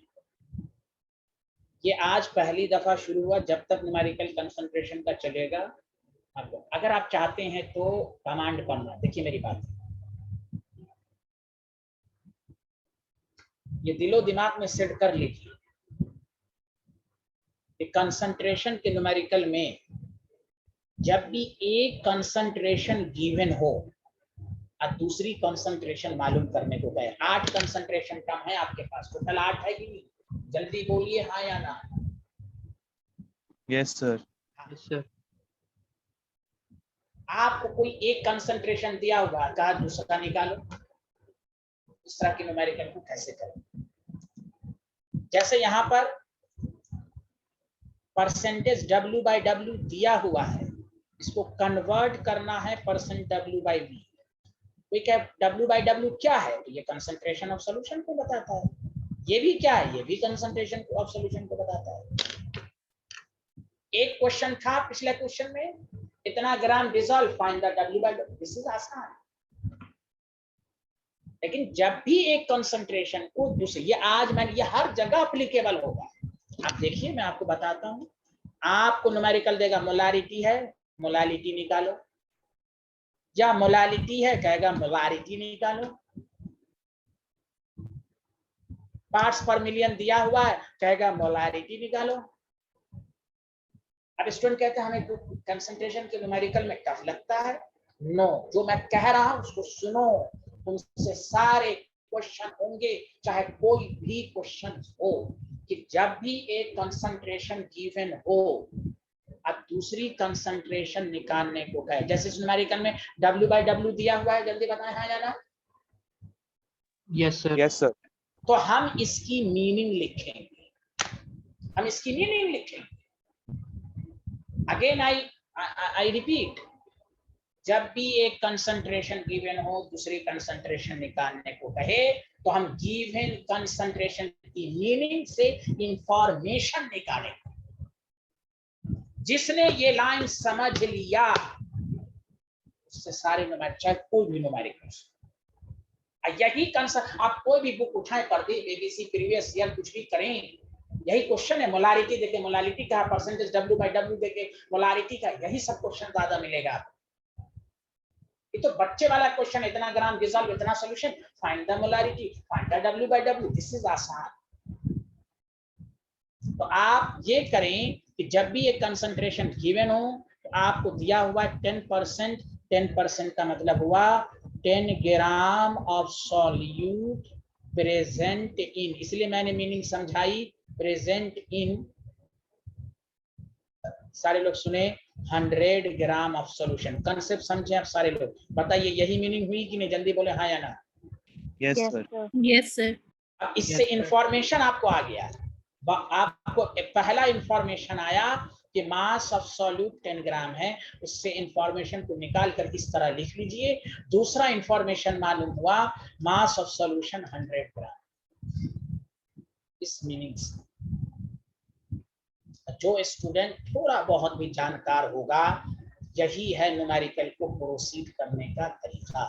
ये आज पहली दफा शुरू हुआ, जब तक न्यूमेरिकल कंसंट्रेशन का चलेगा। आपको अगर आप चाहते हैं तो कमांड पढ़ना। देखिए मेरी बात, ये दिलो दिमाग में सेट कर लीजिए। कंसंट्रेशन के न्यूमेरिकल में जब भी एक कंसंट्रेशन गिवन हो और दूसरी कंसंट्रेशन मालूम करने को कहे, 8 कंसंट्रेशन कम है आपके पास, टोटल 8 है कि नहीं? जल्दी बोलिए हाँ या ना।
Yes, sir.
Yes sir.
आपको कोई एक कंसंट्रेशन दिया होगा, कहा दूसरा निकालो। इस तरह के न्यूमेरिकल को कैसे करें? जैसे यहाँ पर परसेंटेज W/W दिया हुआ है, इसको कन्वर्ट करना है परसेंट W/V। कोई क्या W/W क्या है? तो ये कंसंट्रेशन ऑफ सॉल्यूशन को बताता है। ये भी क्या है? ये भी कंसंट्रेशन ऑफ सॉल्यूशन को बताता है। एक क्वेश्चन था पिछले क्वेश्चन में, इतना gram dissolve, find the W/W। This is आसान। लेकिन जब भी एक कंसंट्रेशन को दूसरे, ये आज मैं ये हर जगह एप्लीकेबल होगा। आप देखिए मैं आपको बताता हूं। आपको न्यूमेरिकल देगा, मोलारिटी है, मोलालिटी निकालो, या मोलालिटी है कहेगा मोलारिटी निकालो। पार्ट्स पर मिलियन दिया हुआ है, कहेगा मोलारिटी निकालो। अब स्टूडेंट कहते हैं हमें कंसंट्रेशन के न्यूमेरिकल में टफ लगता है। नो, जो मैं कह रहा हूं उसको सुनो। तुमसे सारे क्वेश्चन होंगे, चाहे कोई भी क्वेश्चन हो, कि जब भी एक कंसंट्रेशन गिवन हो अब दूसरी कंसंट्रेशन निकालने को कहे। जैसे इस न्यूमेरिकल में W/W दिया हुआ है, जल्दी बताएं हाँ या ना।
Yes sir.
Yes, sir.
तो हम इसकी मीनिंग लिखेंगे, हम इसकी मीनिंग लिखेंगे। अगेन आई रिपीट, जब भी एक कंसंट्रेशन गिवन हो दूसरी कंसंट्रेशन निकालने को कहे, तो हम गिवन कंसंट्रेशन की मीनिंग से इंफॉर्मेशन निकालें। जिसने ये लाइन समझ लिया उससे सारे न्यूमेरिकल, चाहे कोई भी न्यूमेरिकल, यही कंसेप्ट। आप कोई भी बुक उठाएं, पढ़े एबीसी प्रीवियस ईयर कुछ भी करें, यही क्वेश्चन है। मोलारिटी देखे, मोलारिटी का परसेंटेज W/W देखे, मोलारिटी का, यही सब क्वेश्चन ज्यादा मिलेगा। ये तो बच्चे वाला क्वेश्चन, इतना ग्राम डिसॉल्व, इतना solution, find the molarity, find the W/W। This is आसान। तो आप ये करें कि जब भी एक कंसंट्रेशन गिवन हो तो आपको दिया हुआ 10%, 10% का मतलब हुआ 10 ग्राम ऑफ सॉल्यूट प्रेजेंट इन, इसलिए मैंने मीनिंग समझाई, प्रेजेंट इन, सारे लोग सुने, 100 ग्राम ऑफ सॉल्यूशन। कंसेप्ट समझे आप सारे लोग? बताइए यही मीनिंग हुई कि नहीं? जल्दी बोले हाँ या ना।
Yes, sir.
Yes sir.
अब इससे इंफॉर्मेशन आपको आ गया। आपको पहला इंफॉर्मेशन आया कि मास ऑफ सॉल्यूट 10 ग्राम है, उससे इंफॉर्मेशन को निकाल कर इस तरह लिख लीजिए। दूसरा इंफॉर्मेशन मालूम हुआ, मास ऑफ सॉल्यूशन 100 ग्राम। इस मीनिंग से जो स्टूडेंट थोड़ा बहुत भी जानकार होगा, यही है न्यूमेरिकल को प्रोसीड करने का तरीका।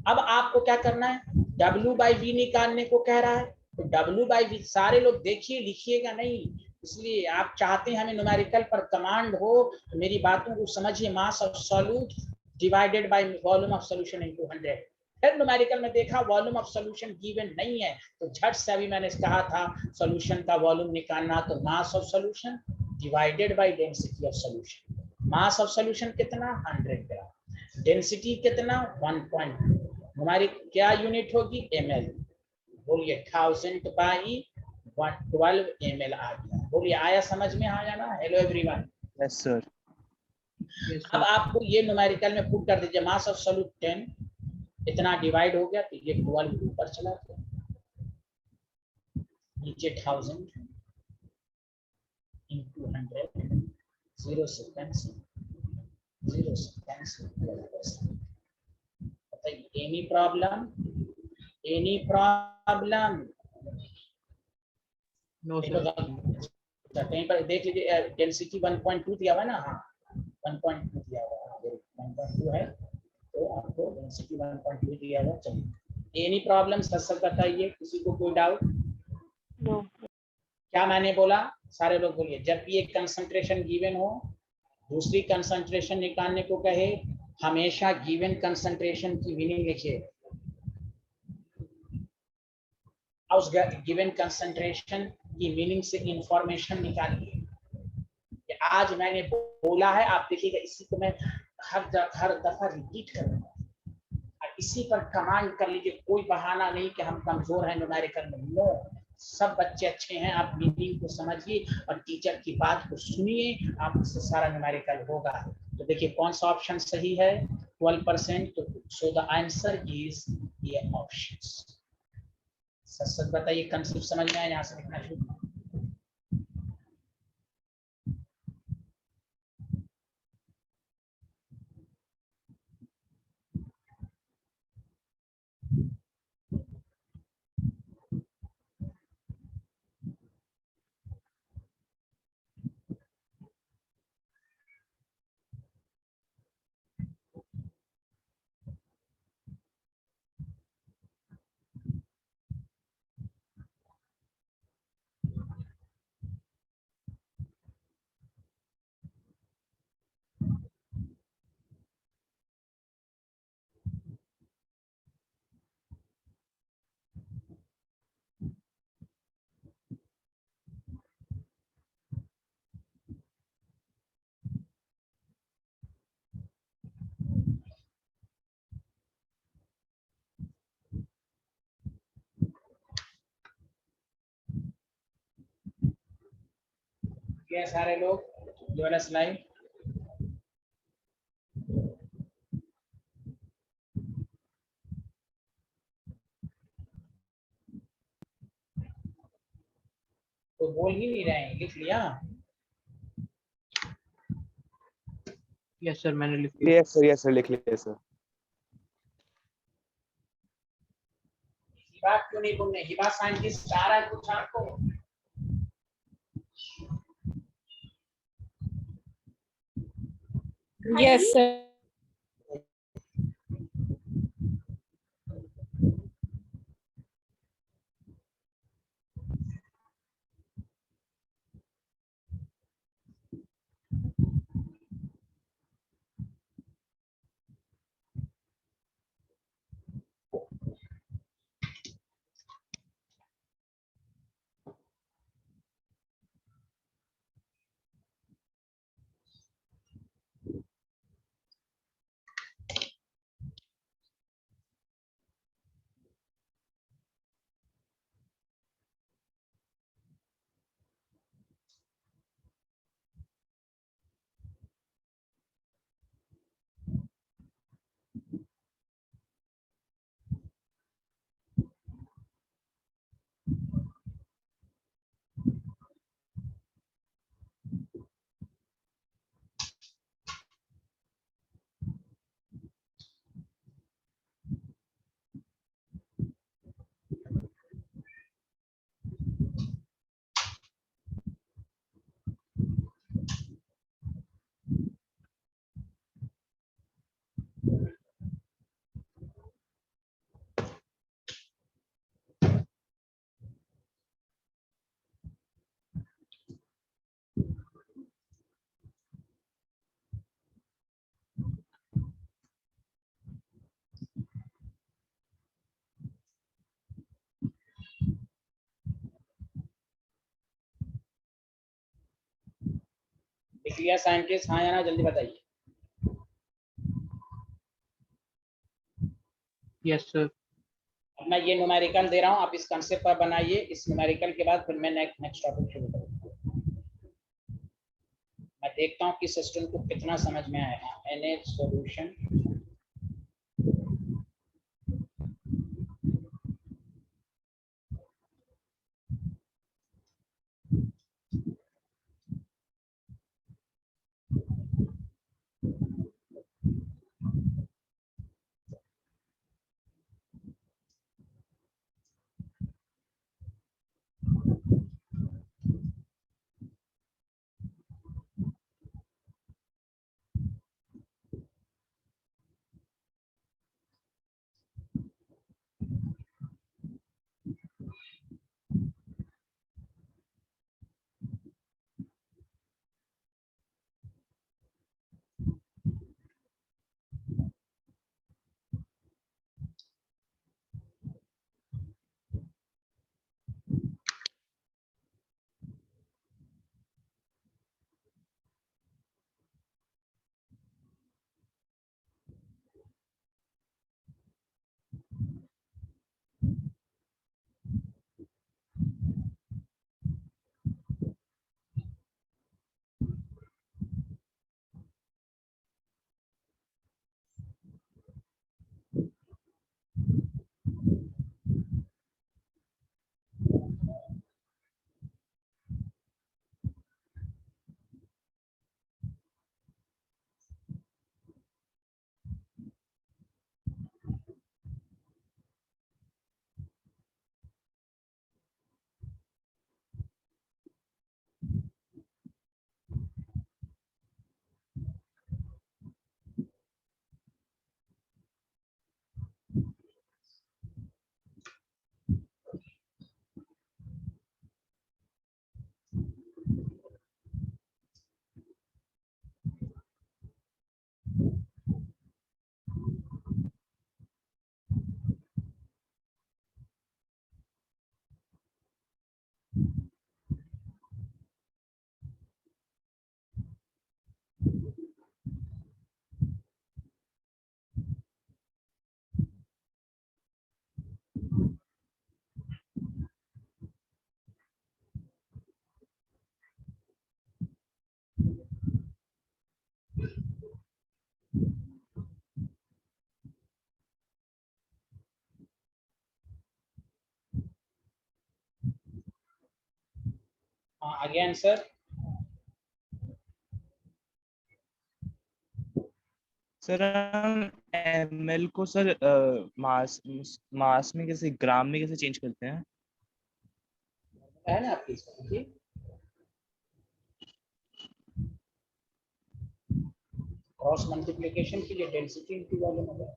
अब आपको क्या करना है, W/V निकालने को कह रहा है, तो W/V सारे लोग देखिए, लिखिएगा नहीं। इसलिए आप चाहते हैं हमें न्यूमेरिकल पर कमांड हो, तो मेरी बातों को समझिए। मास of solute divided by volume of solution into 100। फिर न्यूमेरिकल में देखा वॉल्यूम ऑफ सॉल्यूशन गिवन नहीं है, तो झट से अभी मैंने कहा था सॉल्यूशन का वॉल्यूम निकालना, तो mass of solution divided by density of solution. Mass of solution कितना? 100 ग्राम। डेंसिटी कितना? 1.2। हमारी क्या यूनिट होगी? ml। बोलिए 1000/12 ml आ गया। बोलिए आया समझ में? आ जाना। Hello everyone.
Yes, sir.
Yes
अब
सर।
आपको ये न्यूमेरिकल में पुट कर दीजिए, मास ऑफ सॉल्यूट 10 इतना डिवाइड हो गया, तो ये 12 ऊपर चला गया, नीचे 1000 into 100, 0 से कैंसिल, 0 से कैंसिल। बताइए any problem? Any problem?
No
कहीं
सर।
पर अच्छा, कहीं पर देख लीजिए डेंसिटी 1.2 दिया हुआ है ना, हाँ 1.2 दिया हुआ है, 1.2 है तो आपको डेंसिटी 1.2 दिया हुआ। चलिए, एनी प्रॉब्लम सर बताइए, किसी को कोई डाउट?
नो।
क्या मैंने बोला, सारे लोग बोलिए। जब भी एक कंसंट्रेशन गिवन हो, दूसरी कंसंट्रेशन निकालने को कहे, हमेशा गिवन कंसंट्रेशन की मीनिंग लिखिए, उस गिवन कंसंट्रेशन की मीनिंग से इंफॉर्मेशन निकालिए। कि आज मैंने बोला है, आप देखिएगा इसी को मैं हर दफा रिपीट करूंगा, और इसी पर कमांड कर लीजिए। कोई बहाना नहीं कि हम कमजोर हैं न्यूमेरिकल में, नो, सब बच्चे अच्छे हैं। आप मीनिंग को समझिए और टीचर की बात को सुनिए, आपसे सारा न्यूमेरिकल होगा। तो देखिए कौन सा ऑप्शन सही है, 12%। तो सो द आंसर इज ये ऑप्शन। सच सच बताइए, कंसेप्ट समझ में आया? यहाँ से लिखना शुरू। क्या सारे लोग जो है स्लाइड? तो बोल ही नहीं रहे हैं, लिख लिया?
यस सर, मैंने लिख लिया।
यस सर, लिख लिया सर।
हिबा क्यों नहीं बोल रहे? हिबा साइंटिस्ट आ रहा है कुछ आपको?
Yes sir.
लिख लिया साइंटिस्ट? हाँ या ना, जल्दी बताइए।
Yes sir.
अब मैं ये न्यूमेरिकल दे रहा हूँ, आप इस कंसेप्ट पर बनाइए। इस न्यूमेरिकल के बाद फिर मैं नेक्स्ट टॉपिक शुरू करूँगा। मैं देखता हूँ कि सिस्टम को कितना समझ में आएगा। NH सॉल्यूशन आगे आंसर।
सर हम ml को सर मास मास में कैसे, ग्राम में कैसे चेंज करते हैं?
है ना आपकी इसमें, ठीक। क्रॉस मल्टीप्लिकेशन के लिए डेंसिटी इनटू वॉल्यूम होगा,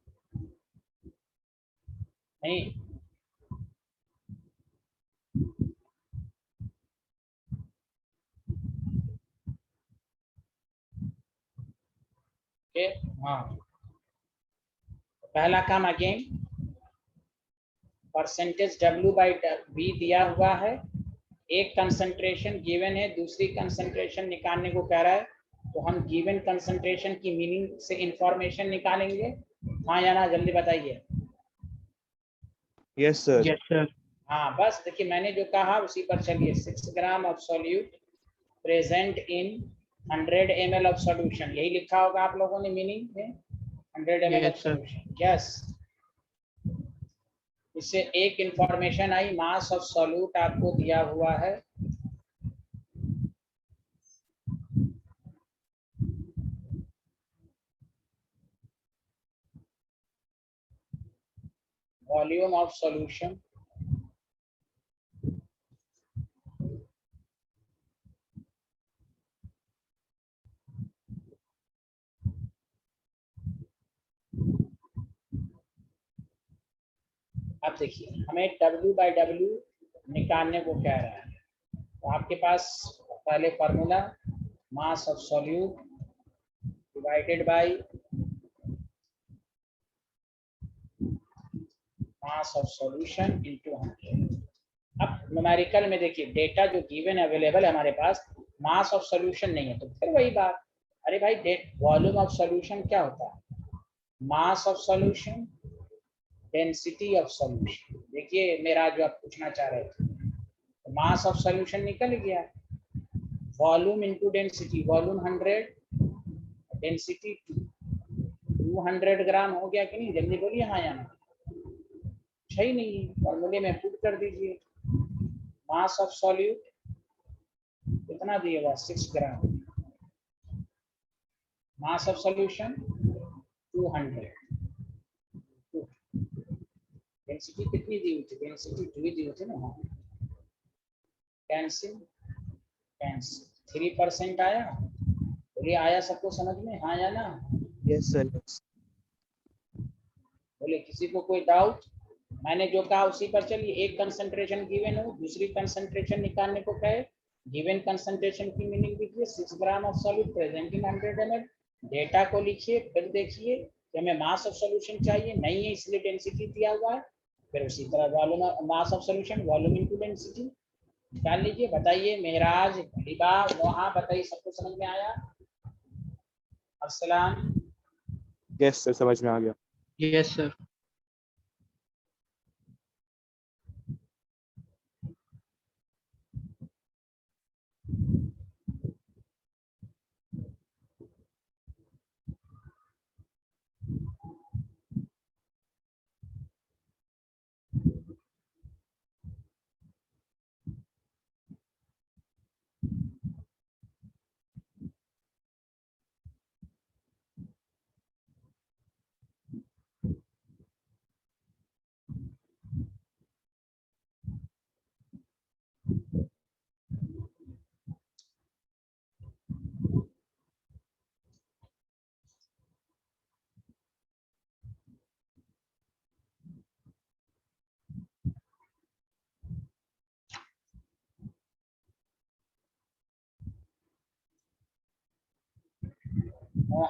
नहीं। ओके, हाँ। पहला काम again, percentage W by V दिया हुआ है, एक कंसंट्रेशन गिवन है, दूसरी कंसंट्रेशन निकालने को कह रहा है, तो हम गिवन कंसंट्रेशन की मीनिंग से इंफॉर्मेशन निकालेंगे। हाँ या ना, जल्दी बताइए।
Yes sir.
Yes sir.
हाँ बस देखिए, मैंने जो कहा उसी पर चलिए। 6 gram of solute present in 100 ml of solution, यही लिखा होगा आप लोगों ने मीनिंग में, 100 ml of
Yes, sir.
Solution. Yes, इससे एक information I, mass of solute आपको दिया हुआ है, वॉल्यूम ऑफ सॉल्यूशन, अब देखिए हमें W बाई W निकालने को कह रहा है, तो आपके पास पहले formula, mass of solute divided by mass of solution into 100। अब न्यूमेरिकल में देखिए, डेटा जो गिवन अवेलेबल है हमारे पास, मास ऑफ सॉल्यूशन नहीं है, तो फिर वही बात, अरे भाई वॉल्यूम ऑफ सॉल्यूशन क्या होता है, mass of solution density of solution. देखिए मेरा जो आप पूछना चाह रहे थे, तो मास ऑफ सॉल्यूशन निकल गया, volume into density, volume 100, density 200 ग्राम हो गया कि नहीं, जल्दी बोलिए हाँ या ना। अच्छा ही नहीं, फॉर्मूले में पुट कर दीजिए, मास ऑफ सॉल्यूट कितना दिएगा, 6 ग्राम, मास ऑफ सॉल्यूशन 200, डेंसिटी कितनी दी हुई थी, डेंसिटी 2 दी हुई थी ना, हाँ। कैंसिल कैंसिल, 3% आया, बोलिए आया सबको समझ में, हाँ या ना।
Yes sir.
बोले किसी को कोई डाउट, मैंने जो कहा उसी पर चलिए। एक कंसंट्रेशन गिवन हो, दूसरी कंसंट्रेशन निकालने को कहे, गिवन कंसंट्रेशन की मीनिंग लिखिए, 6 gram of solute present in 100 ml, data को लिखिए, फिर देखिए कि हमें मास ऑफ सॉल्यूशन चाहिए, नहीं है इसलिए डेंसिटी दिया हुआ है, फिर उसी तरह volume, mass of solution volume into density निकाल लीजिए। बताइए मेहराज, हिबा, नोहा, बताइए सबको समझ में आया? अरसलान,
यस सर, समझ में आ गया।
Yes, sir.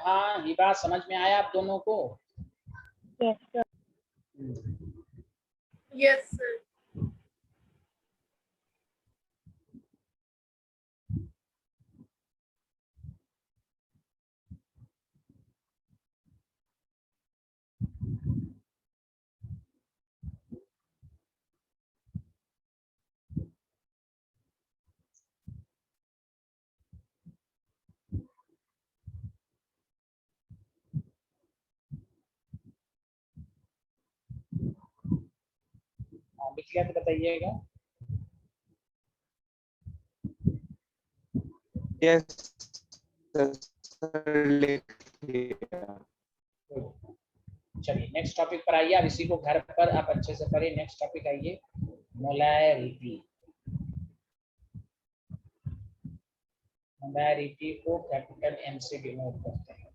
हाँ हिबा, समझ में आया आप दोनों को?
Yes, sir.
Yes, sir.
हाँ, लिख लिया तो बताइएगा।
यस सर, लिख लिया।
चलिए नेक्स्ट टॉपिक पर आइए। अब इसी को घर पर आप अच्छे से पढ़िए। नेक्स्ट टॉपिक आइए, मोलैरिटी। मोलैरिटी को कैपिटल एम से डिनोट करते हैं।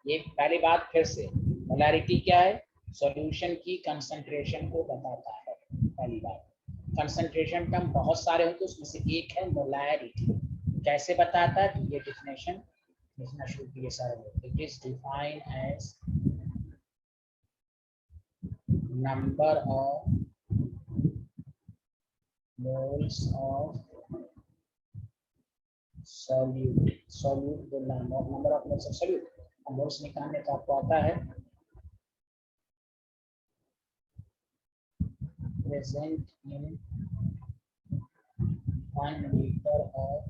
ये पहली बात फिर से, मोलैरिटी क्या है? सॉल्यूशन की कंसंट्रेशन को बताता है। पहली बात, कंसंट्रेशन टर्म बहुत सारे होते हैं, उसमें से एक है मोलैरिटी। कैसे बताता है? ये डेफिनेशन लिखना शुरू किए सारे लोग। It is defined as number of moles of solute। solute बोलना है, number of moles of solute। Moles निकालने का आपको आता है present in 1 liter of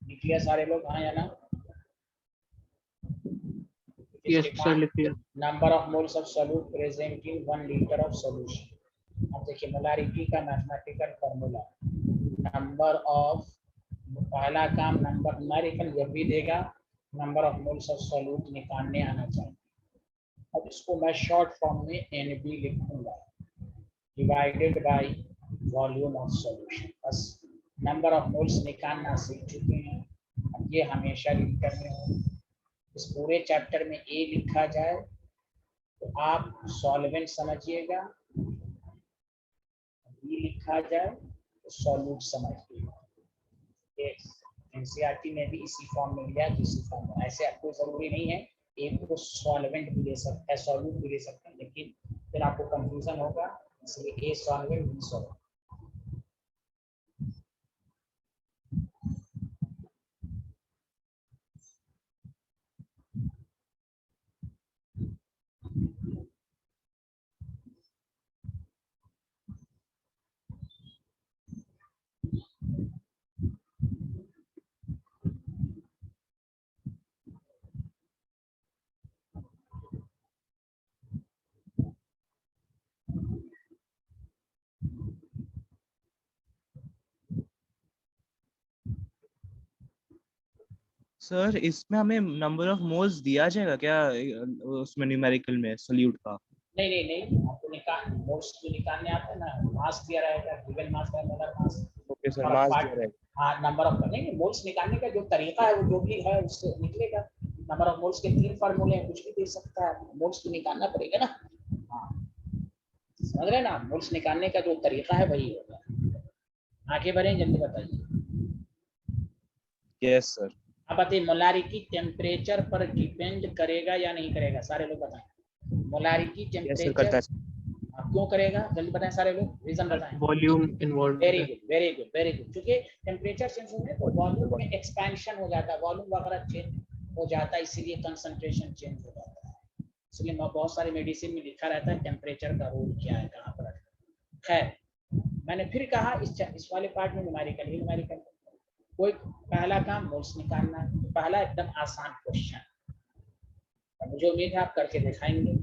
निकलिए सारे लोग, हाँ या ना?
यस सर, लिख लिया।
Number of moles of solute present in 1 litre of solution. अब देखिए मोलारिटी का मैथमेटिकल फॉर्मूला, नंबर ऑफ, पहला काम नंबर न्यूमेरिकल जब भी देगा number of moles of solute निकालने आना चाहिए। अब इसको मैं शॉर्ट फॉर्म में NB लिखूंगा, divided by volume of solution. बस नंबर ऑफ मोल्स निकालना सीख चुके हैं, अब ये हमेशा लीटर में हो। इस पूरे चैप्टर में A लिखा जाए तो आप सॉल्वेंट समझिएगा, B लिखा जाए तो सॉल्यूट समझिएगा। एनसीईआरटी में भी इसी फॉर्म में लिया, इसी फॉर्म में। ऐसे आपको जरूरी नहीं है, एक को सॉल्वेंट भी ले सकता है, सॉल्यूट भी ले सकते हैं, लेकिन फिर आपको कंफ्यूजन होगा, इसलिए A solvent, B solvent.
Sir इसमें हमें नंबर ऑफ मोल्स दिया जाएगा क्या उसमें न्यूमेरिकल में सोल्यूट का?
नहीं, आपको मोल्स जो निकालने आते हैं ना, मास दिया रहेगा, गिवन मास है, मोलर मास।
ओके सर, मास दिया रहेगा।
हाँ, नंबर ऑफ, नहीं मोल्स निकालने का जो तरीका है वो जो भी है उससे निकलेगा। नंबर ऑफ मोल्स के 3 फार्मूले हैं, कुछ भी दे सकता है, मोल्स तो निकालना पड़ेगा ना। हाँ, समझ रहे हैं ना? मोल्स निकालने का जो तरीका है वही होगा। आगे बढ़ें, जल्दी बताइए।
Yes sir.
अब बताइए, मोलारिटी टेम्परेचर पर डिपेंड करेगा या नहीं करेगा? सारे लोग बताएं। मोलारिटी
यस सर,
टेम्परेचर
करता है।
क्यों करेगा? जल्दी बताएं सारे लोग, रीजन बताएं।
वॉल्यूम इन्वॉल्व
वेरी
है।
Good, very good, very good. क्योंकि टेम्परेचर चेंज होने तो वॉल्यूम में एक्सपेंशन हो जाता है, वॉल्यूम वगैरह चेंज हो जाता है, इसीलिए कंसंट्रेशन चेंज हो जाता है। इसलिए बहुत सारी मेडिसिन में लिखा रहता है टेम्परेचर का रोल क्या है, कहाँ पर है। खैर, मैंने फिर कहा इस वाले पार्ट में न्यूमेरिकल ही न्यूमेरिकल। कोई पहला काम मोल्स निकालना है, तो पहला एकदम आसान क्वेश्चन, मुझे उम्मीद है आप करके दिखाएंगे।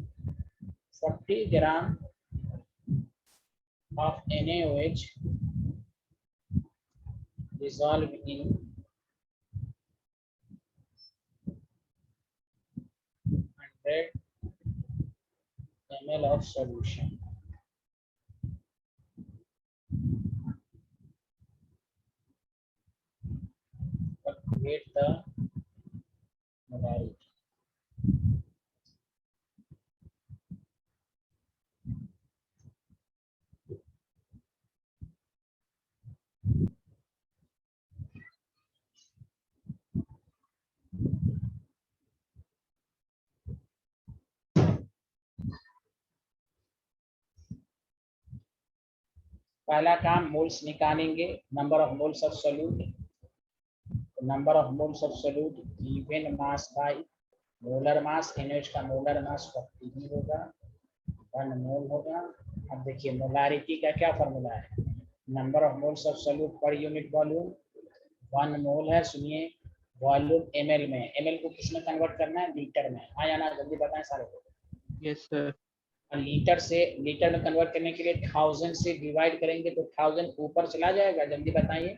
40 ग्राम of NaOH dissolved in 100 ml of solution. Calculate the पहला काम मोल्स निकालेंगे, number of moles of solute, number of moles of solute given mass by molar mass, NaOH का मोलर मास 40 होगा, 1 मोल होगा। अब देखिए मोलारिटी का क्या फॉर्मूला है, number of moles of solute पर यूनिट वॉल्यूम, 1 मोल है, सुनिए वॉल्यूम ml में, ml को किस में कन्वर्ट करना है, लीटर में, हाँ या ना, जल्दी बताएं सारे को।
Yes sir.
और लीटर से लीटर में कन्वर्ट करने के लिए 1000 से डिवाइड करेंगे तो 1000 ऊपर चला जाएगा, जल्दी बताइए,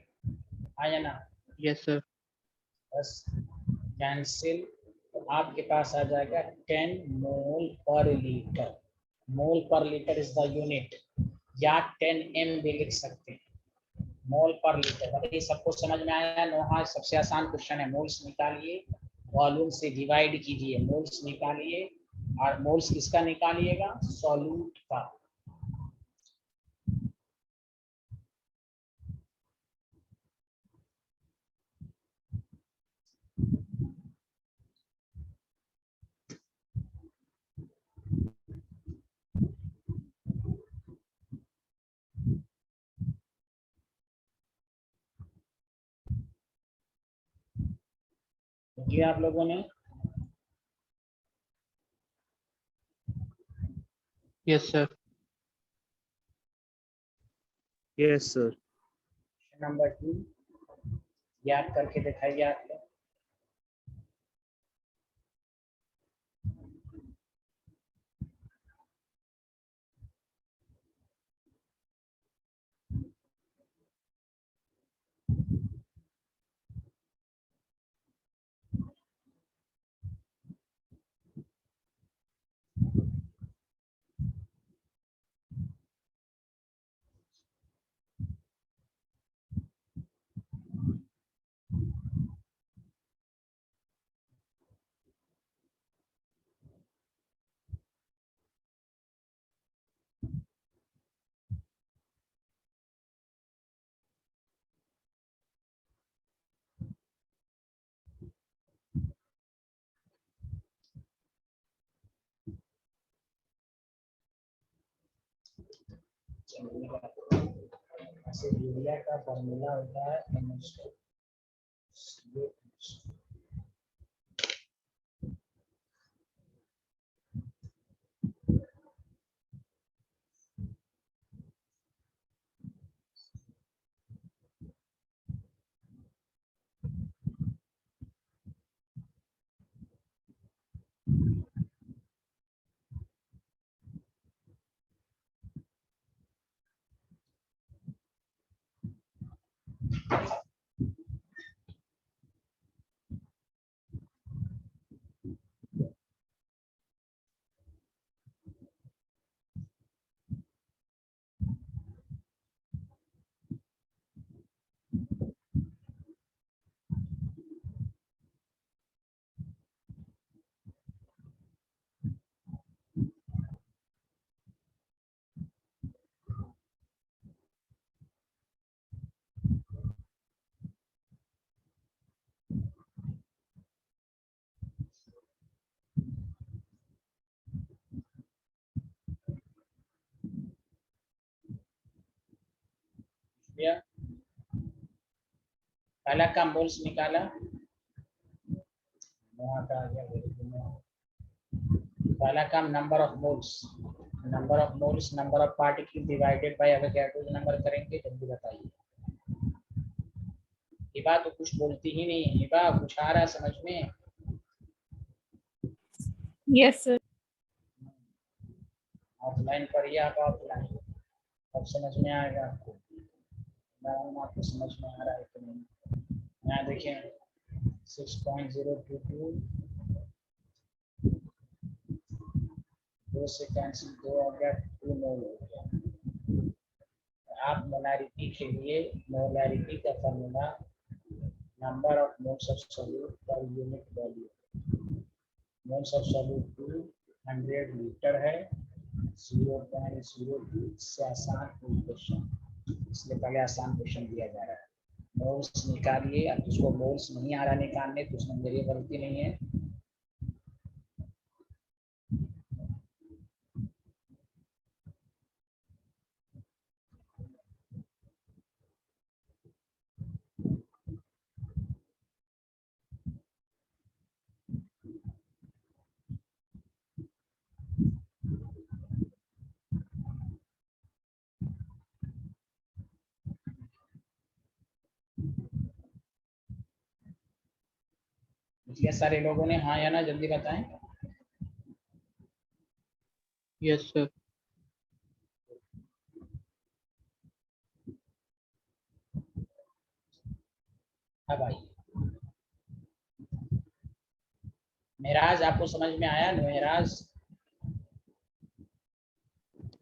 हाँ या ना।
Yes sir.
बस कैंसिल, तो आपके पास आ जाएगा 10 मोल पर लीटर, मोल पर लीटर इज द यूनिट, या 10 m भी लिख सकते हैं, मोल पर लीटर। बताइए सबको समझ में आया? नो, हाँ सबसे आसान क्वेश्चन है, मोल्स निकालिए, वॉल्यूम से डिवाइड कीजिए, मोल्स निकालिए, और मोल्स किसका निकालिएगा, सॉल्यूट का। जी आप लोगों ने
yes sir.
Yes sir.
Number 2 याद करके दिखाइए आप लोग। ऐसे यूरिया का फॉर्मूला होता है NH2। या पहला काम मोल्स निकाला, वहाँ का आ गया, पहला काम number of moles, number of moles number of particle divided by Avogadro number करेंगे, जल्दी बताइए। हिबा तो कुछ बोलती ही नहीं, हिबा कुछ आ रहा है समझ में?
Yes sir.
ऑफलाइन पढ़िए आप, ऑफलाइन अब समझ में आएगा आपको, मैम आपको समझ में आ रहा है कि नहीं। यहाँ देखिए 6.022 2 से कैंसिल, 2 हो गया, 2 मोल हो गया। आप मोलारिटी के लिए, मोलारिटी का formula number of moles of solute per unit volume, moles of solute 200 litre है, 0.02 से आसान क्वेश्चन, इसलिए पहले आसान क्वेश्चन दिया जा रहा है। मोल्स निकालिए, अब जिसको मोल्स नहीं आ रहा निकालने तो उसमें मेरी गलती नहीं है। इतने सारे लोगों ने हाँ या ना जल्दी बताएं।
Yes sir.
अब आइए, महराज आपको समझ में आया? महराज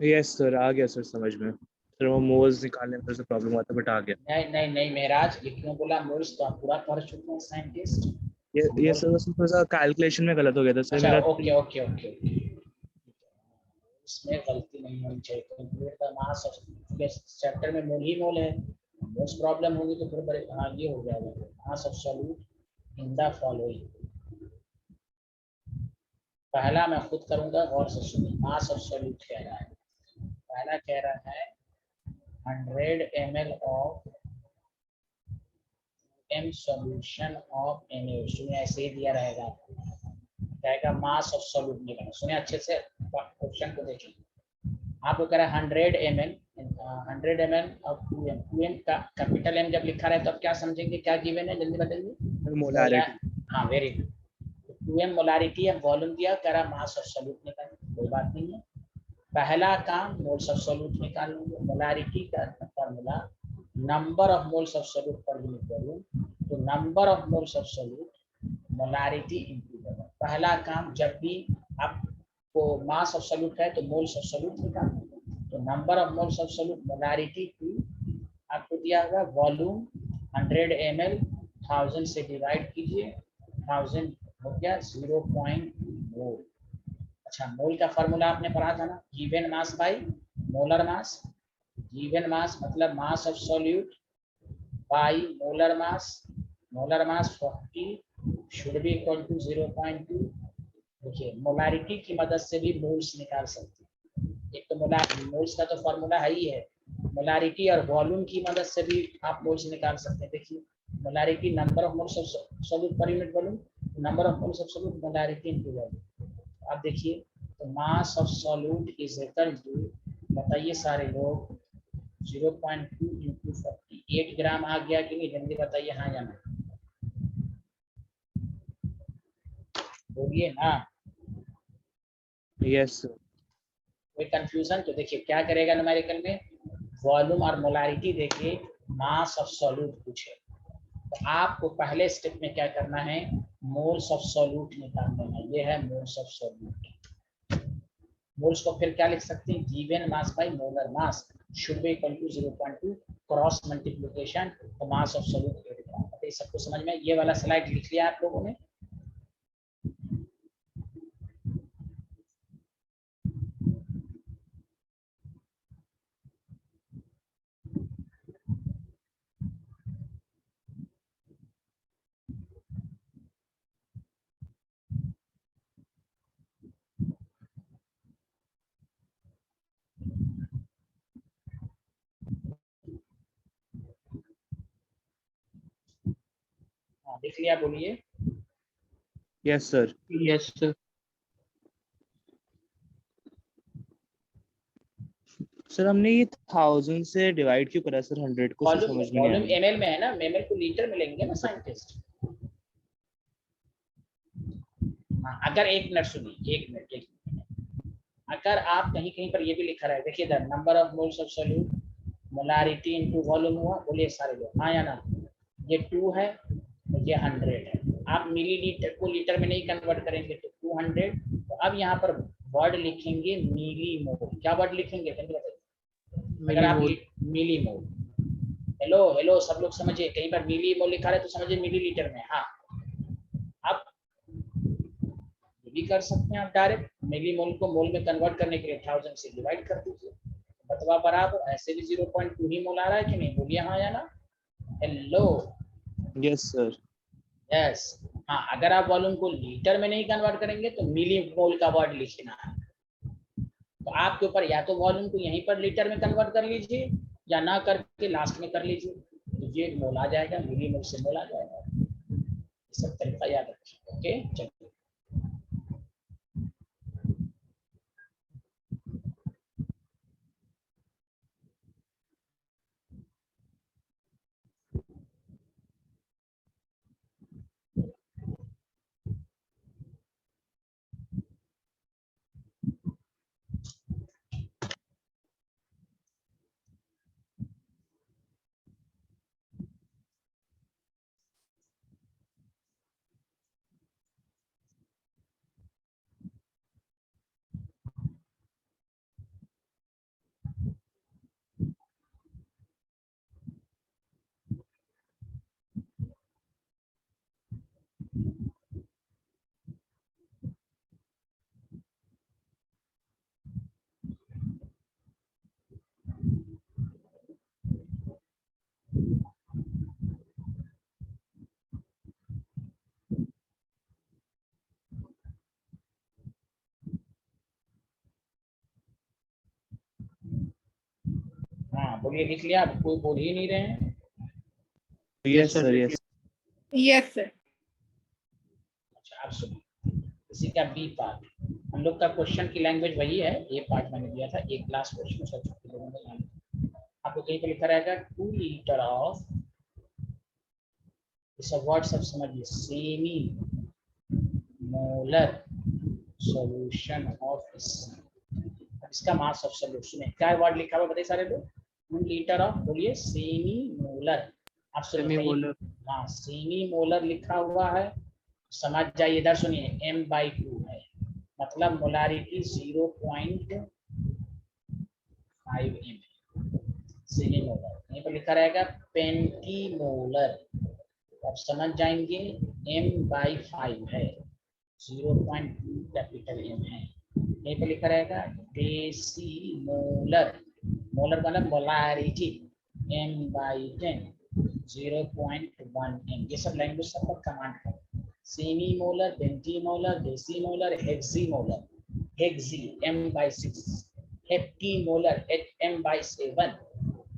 यस सर, आ गया सर समझ में। सर वो मोल्स निकालने में से प्रॉब्लम हुआ था, बट आ गया।
नहीं नहीं नहीं महराज, ये क्यों बोला मोल्स? तो आप पूरा पढ़ चुके हैं साइंटिस्ट।
ये सर बस थोड़ा सा कैलकुलेशन में गलत हो गया था सर
अच्छा
मेरा।
ओके ओके ओके ओके, इसमें गलती नहीं होनी चाहिए। कंप्यूटर का मास चैप्टर में मोल ही मोल है, मोस्ट प्रॉब्लम होगी तो फिर बड़े ये हो जाएगा। मास of solute in the following, पहला मैं खुद करूंगा, गौर से सुनिए। मास ऑफ सॉल्यूट कह रहा है, पहला कह रहा है 100 ml of m solution of Na। सुनिए ऐसे ही दिया रहेगा, कहेगा मास ऑफ सॉल्यूट निकालना। सुनिए अच्छे से क्वेश्चन को देखिए। आपको कह रहा है 100 ml ऑफ 2m। 2m का कैपिटल M जब लिखा रहे तो आप क्या समझेंगे, क्या गिवन है जल्दी बताइए?
मोलारिटी।
हाँ वेरी गुड। 2m मोलारिटी है, वॉल्यूम दिया, कह रहा मास ऑफ सॉल्यूट निकालना। कोई बात नहीं है, पहला काम मोल्स ऑफ सॉल्यूट निकाल लेंगे। मोलारिटी का formula number of moles of solute per unit volume, तो number of moles of solute molarity into volume. पहला काम, जब भी आपको मास ऑफ सॉल्यूट है तो मोल्स ऑफ सॉल्यूट निकालना, तो number of moles of solute molarity टू आपको दिया होगा वॉल्यूम 100 ml 1000 से डिवाइड कीजिए, 1000 हो गया 0.2 मोल। अच्छा मोल का फॉर्मूला आपने पढ़ा था ना, given mass by molar mass. Given mass मतलब mass of solute by molar mass. Molar mass 40 should be equal to 0.2। देखिए मोलारिटी की मदद से भी मोल्स निकाल सकते हैं। एक तो मोल्स का तो फॉर्मूला है ही है, मोलारिटी और वॉल्यूम की मदद से भी आप मोल्स निकाल सकते हैं। देखिए molarity number of moles of solute per unit volume, number of moles of solute molarity into volume. आप देखिए तो mass of solute is equal to, बताइए सारे लोग, 0.2 इंटू 48 ग्राम आ गया कि नहीं? जल्दी बताइए हाँ या ना, बोलिए ना।
Yes sir.
कोई कंफ्यूजन? तो देखिए क्या करेगा न्यूमेरिकल में, वॉल्यूम और मोलारिटी देखिए, मास ऑफ सॉल्यूट पूछे तो आपको पहले स्टेप में क्या करना है, मोल्स ऑफ सॉल्यूट निकालना है। ये है मोल्स ऑफ सॉल्यूट। मोल्स को फिर क्या लिख सकते हैं, given mass by molar mass should be equal to 0.2 cross multiplication तो मास ऑफ सॉल्यूट। ये सबको समझ में? ये वाला स्लाइड लिख लिया आप लोगों ने? हाँ लिख लिया, बोलिए।
Yes sir.
Yes sir.
Sir हमने ये 1000 से डिवाइड क्यों करा सर 100 को? सर
वॉल्यूम
समझ में नहीं
वॉल्यूम
आया।
ml में है ना, ml को लीटर में लेंगे ना साइंटिस्ट। हाँ, अगर एक मिनट सुनिए, एक मिनट एक मिनट, अगर आप कहीं कहीं पर ये भी लिखा है, देखिए इधर number of moles of solute molarity into volume हुआ, बोलिए सारे लोग हाँ या ना। ये 2 है, ये 100 है। आप मिलीलीटर को लीटर में नहीं कन्वर्ट करेंगे तो 200। तो अब यहाँ पर वर्ड लिखेंगे मिली मोल। क्या वर्ड लिखेंगे अगर आप
मिलीमोल।
मिली मोल, हेलो हेलो सब लोग समझिए, कहीं पर मिली मोल लिखा है तो समझिए मिलीलीटर में। हाँ अब ये भी कर सकते हैं आप, डायरेक्ट मिली मोल को मोल में कन्वर्ट करने के लिए 1000 से डिवाइड कर दीजिए, बतवा बराबर। ऐसे भी 0.2 ही मोल आ रहा है कि नहीं? बोलिए हाँ या ना। Hello
yes sir.
यस। हाँ अगर आप वॉल्यूम को लीटर में नहीं कन्वर्ट करेंगे तो मिली मोल का वर्ड लिखना है। तो आपके ऊपर, या तो वॉल्यूम को यहीं पर लीटर में कन्वर्ट कर लीजिए या ना करके लास्ट में कर लीजिए, तो ये मोल आ जाएगा, मिली मोल से मोल आ जाएगा। ये सब तरीका याद रखिए। ओके चलिए, हाँ बोलिए, लिख लिया? अब कोई बोल ही नहीं रहे हैं।
यस
sir,
सर
लिख
यस।
Yes sir.
अच्छा आप सुनिए, इसी का बी पार्ट, हम लोग का क्वेश्चन की लैंग्वेज वही है, ए पार्ट मैंने दिया था, एक क्लास क्वेश्चन उसका छुट्टी लोगों ने जाना। आपको कहीं पे लिखा रहेगा 2 लीटर ऑफ, इस वर्ड सब समझिए, सेमी मोलर सॉल्यूशन ऑफ, इसका मास ऑफ सॉल्यूशन है, क्या वर्ड लिखा हुआ बताइए सारे लोग? 2 लीटर ऑफ, बोलिए सेमी मोलर। आप सुनिए
सेमी
कहीं,
मोलर।
हाँ सेमी मोलर लिखा हुआ है, समझ जाइए, इधर सुनिए, m/2 है, मतलब मोलारिटी 0.5 m, सेमी मोलर। यहीं पर लिखा रहेगा पेंटी मोलर, आप समझ जाएंगे m/5 है, 0.2 कैपिटल M है। यहीं पर लिखा रहेगा डेसी मोलर, मोलर मतलब मोलारिटी, m/10, 0.1 m। ये सब लैंग्वेज सब पर कमांड है। Semi molar, penti molar, deci molar, hexi molar, hexi m/6, hepti molar m/7।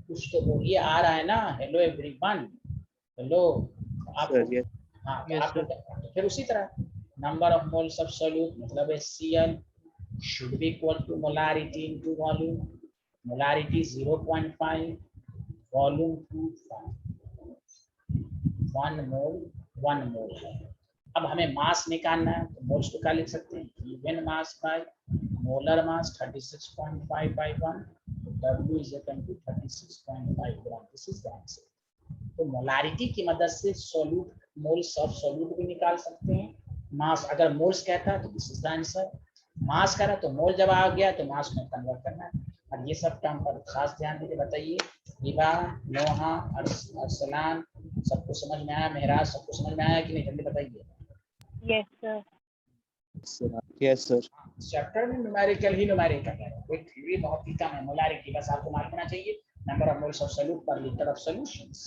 कुछ तो बोलिए, आ रहा है ना? हेलो एवरीवन, हेलो आपको,
सर यस।
हाँ तो
Yes,
आपको
sir.
तो फिर उसी तरह number of moles of solute मतलब HCl should be equal to molarity into volume, molarity 0.5, volume 2.5, 1 मोल है। अब हमें मास निकालना है, तो मोल्स को क्या लिख सकते हैं? Given mass by molar mass 36.5 by 1, W is equal to 36.5 gram. This is the answer. तो मोलारिटी की मदद से सॉल्यूट, मोल्स ऑफ सॉल्यूट भी निकाल सकते हैं। मास अगर मोल्स कहता है तो दिस इज द आंसर, मास कह रहा तो मोल जब आ गया तो मास में कन्वर्ट करना है। और ये सब टर्म पर खास ध्यान दीजिए। बताइए हिबा, नोहा, अरसलान, सबको समझ में आया? मेहराज सबको समझ में आया कि नहीं? जल्दी बताइए।
Yes, sir.
Yes sir.
Chapter में न्यूमेरिकल ही न्यूमेरिकल है, कोई थ्योरी बहुत ही कम है। मोलारिटी बस आपको मालूम होना चाहिए, number of moles of solute पर लीटर ऑफ सॉल्यूशंस।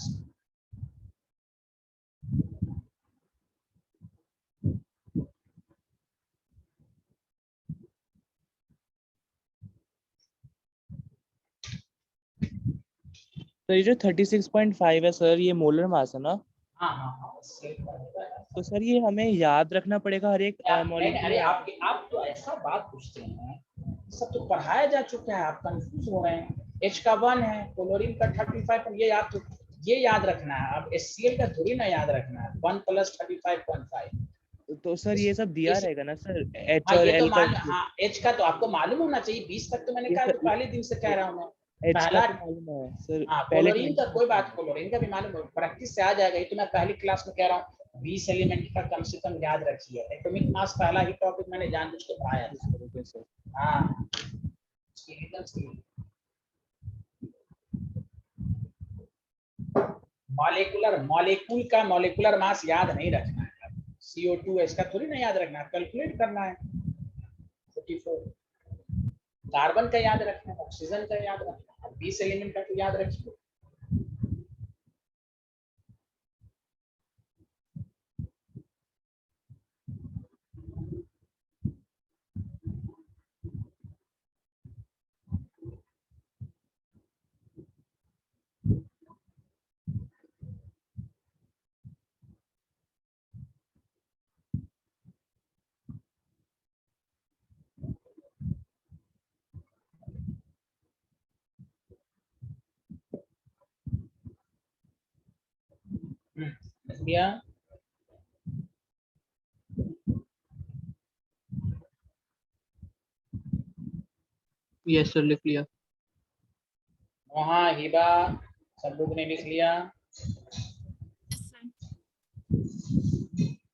सर ये जो 36.5 है सर, ये मोलर मास है ना?
हाँ हाँ हाँ, इससे ऊपर होता है।
तो सर ये हमें याद रखना पड़ेगा हर एक
नहीं,
मॉलिक्यूल
अरे
में?
आप तो ऐसा बात पूछते हैं, सब तो पढ़ाया जा चुका है, आप कंफ्यूज हो रहे हैं। H का 1 है, क्लोरीन का 35, ये याद रखना है। अब HCl का थोड़ी ना याद रखना है, 1 + 35.5।
तो सर ये सब दिया
इस,
रहेगा ना सर, एच
हाँ
और
ये तो
एल का?
हाँ H का तो आपको मालूम होना चाहिए, 20 तक तो मैंने
ये
कहा, तो
सर
पहले दिन से कह रहा हूँ मैं।
एच का
पहला,
तो मालूम है सर,
हाँ
पहले
क्लोरीन का
20
कोई
आता
बात,
है।
क्लोरीन का भी मालूम है, प्रैक्टिस से आ जाएगा। ये तो मैं पहली क्लास में कह रहा हूँ, 20 एलिमेंट का कम से कम याद रखिए। एटॉमिक मास पहला ही टॉपिक मैंने जानबूझ के पढ़ाया था।
Okay sir.
हाँ मॉलिक्यूलर, मॉलिक्यूल का मॉलिक्यूलर मास याद नहीं रखना है। CO2 इसका थोड़ी ना याद रखना है, कैलकुलेट करना है। 44 कार्बन का याद रखना है, ऑक्सीजन का याद रखना है, 20 एलिमेंट का तो याद रखिए। भैया
Yes, sir. लिख लिया।
वहाँ हिबा, सब लोग ने लिख लिया।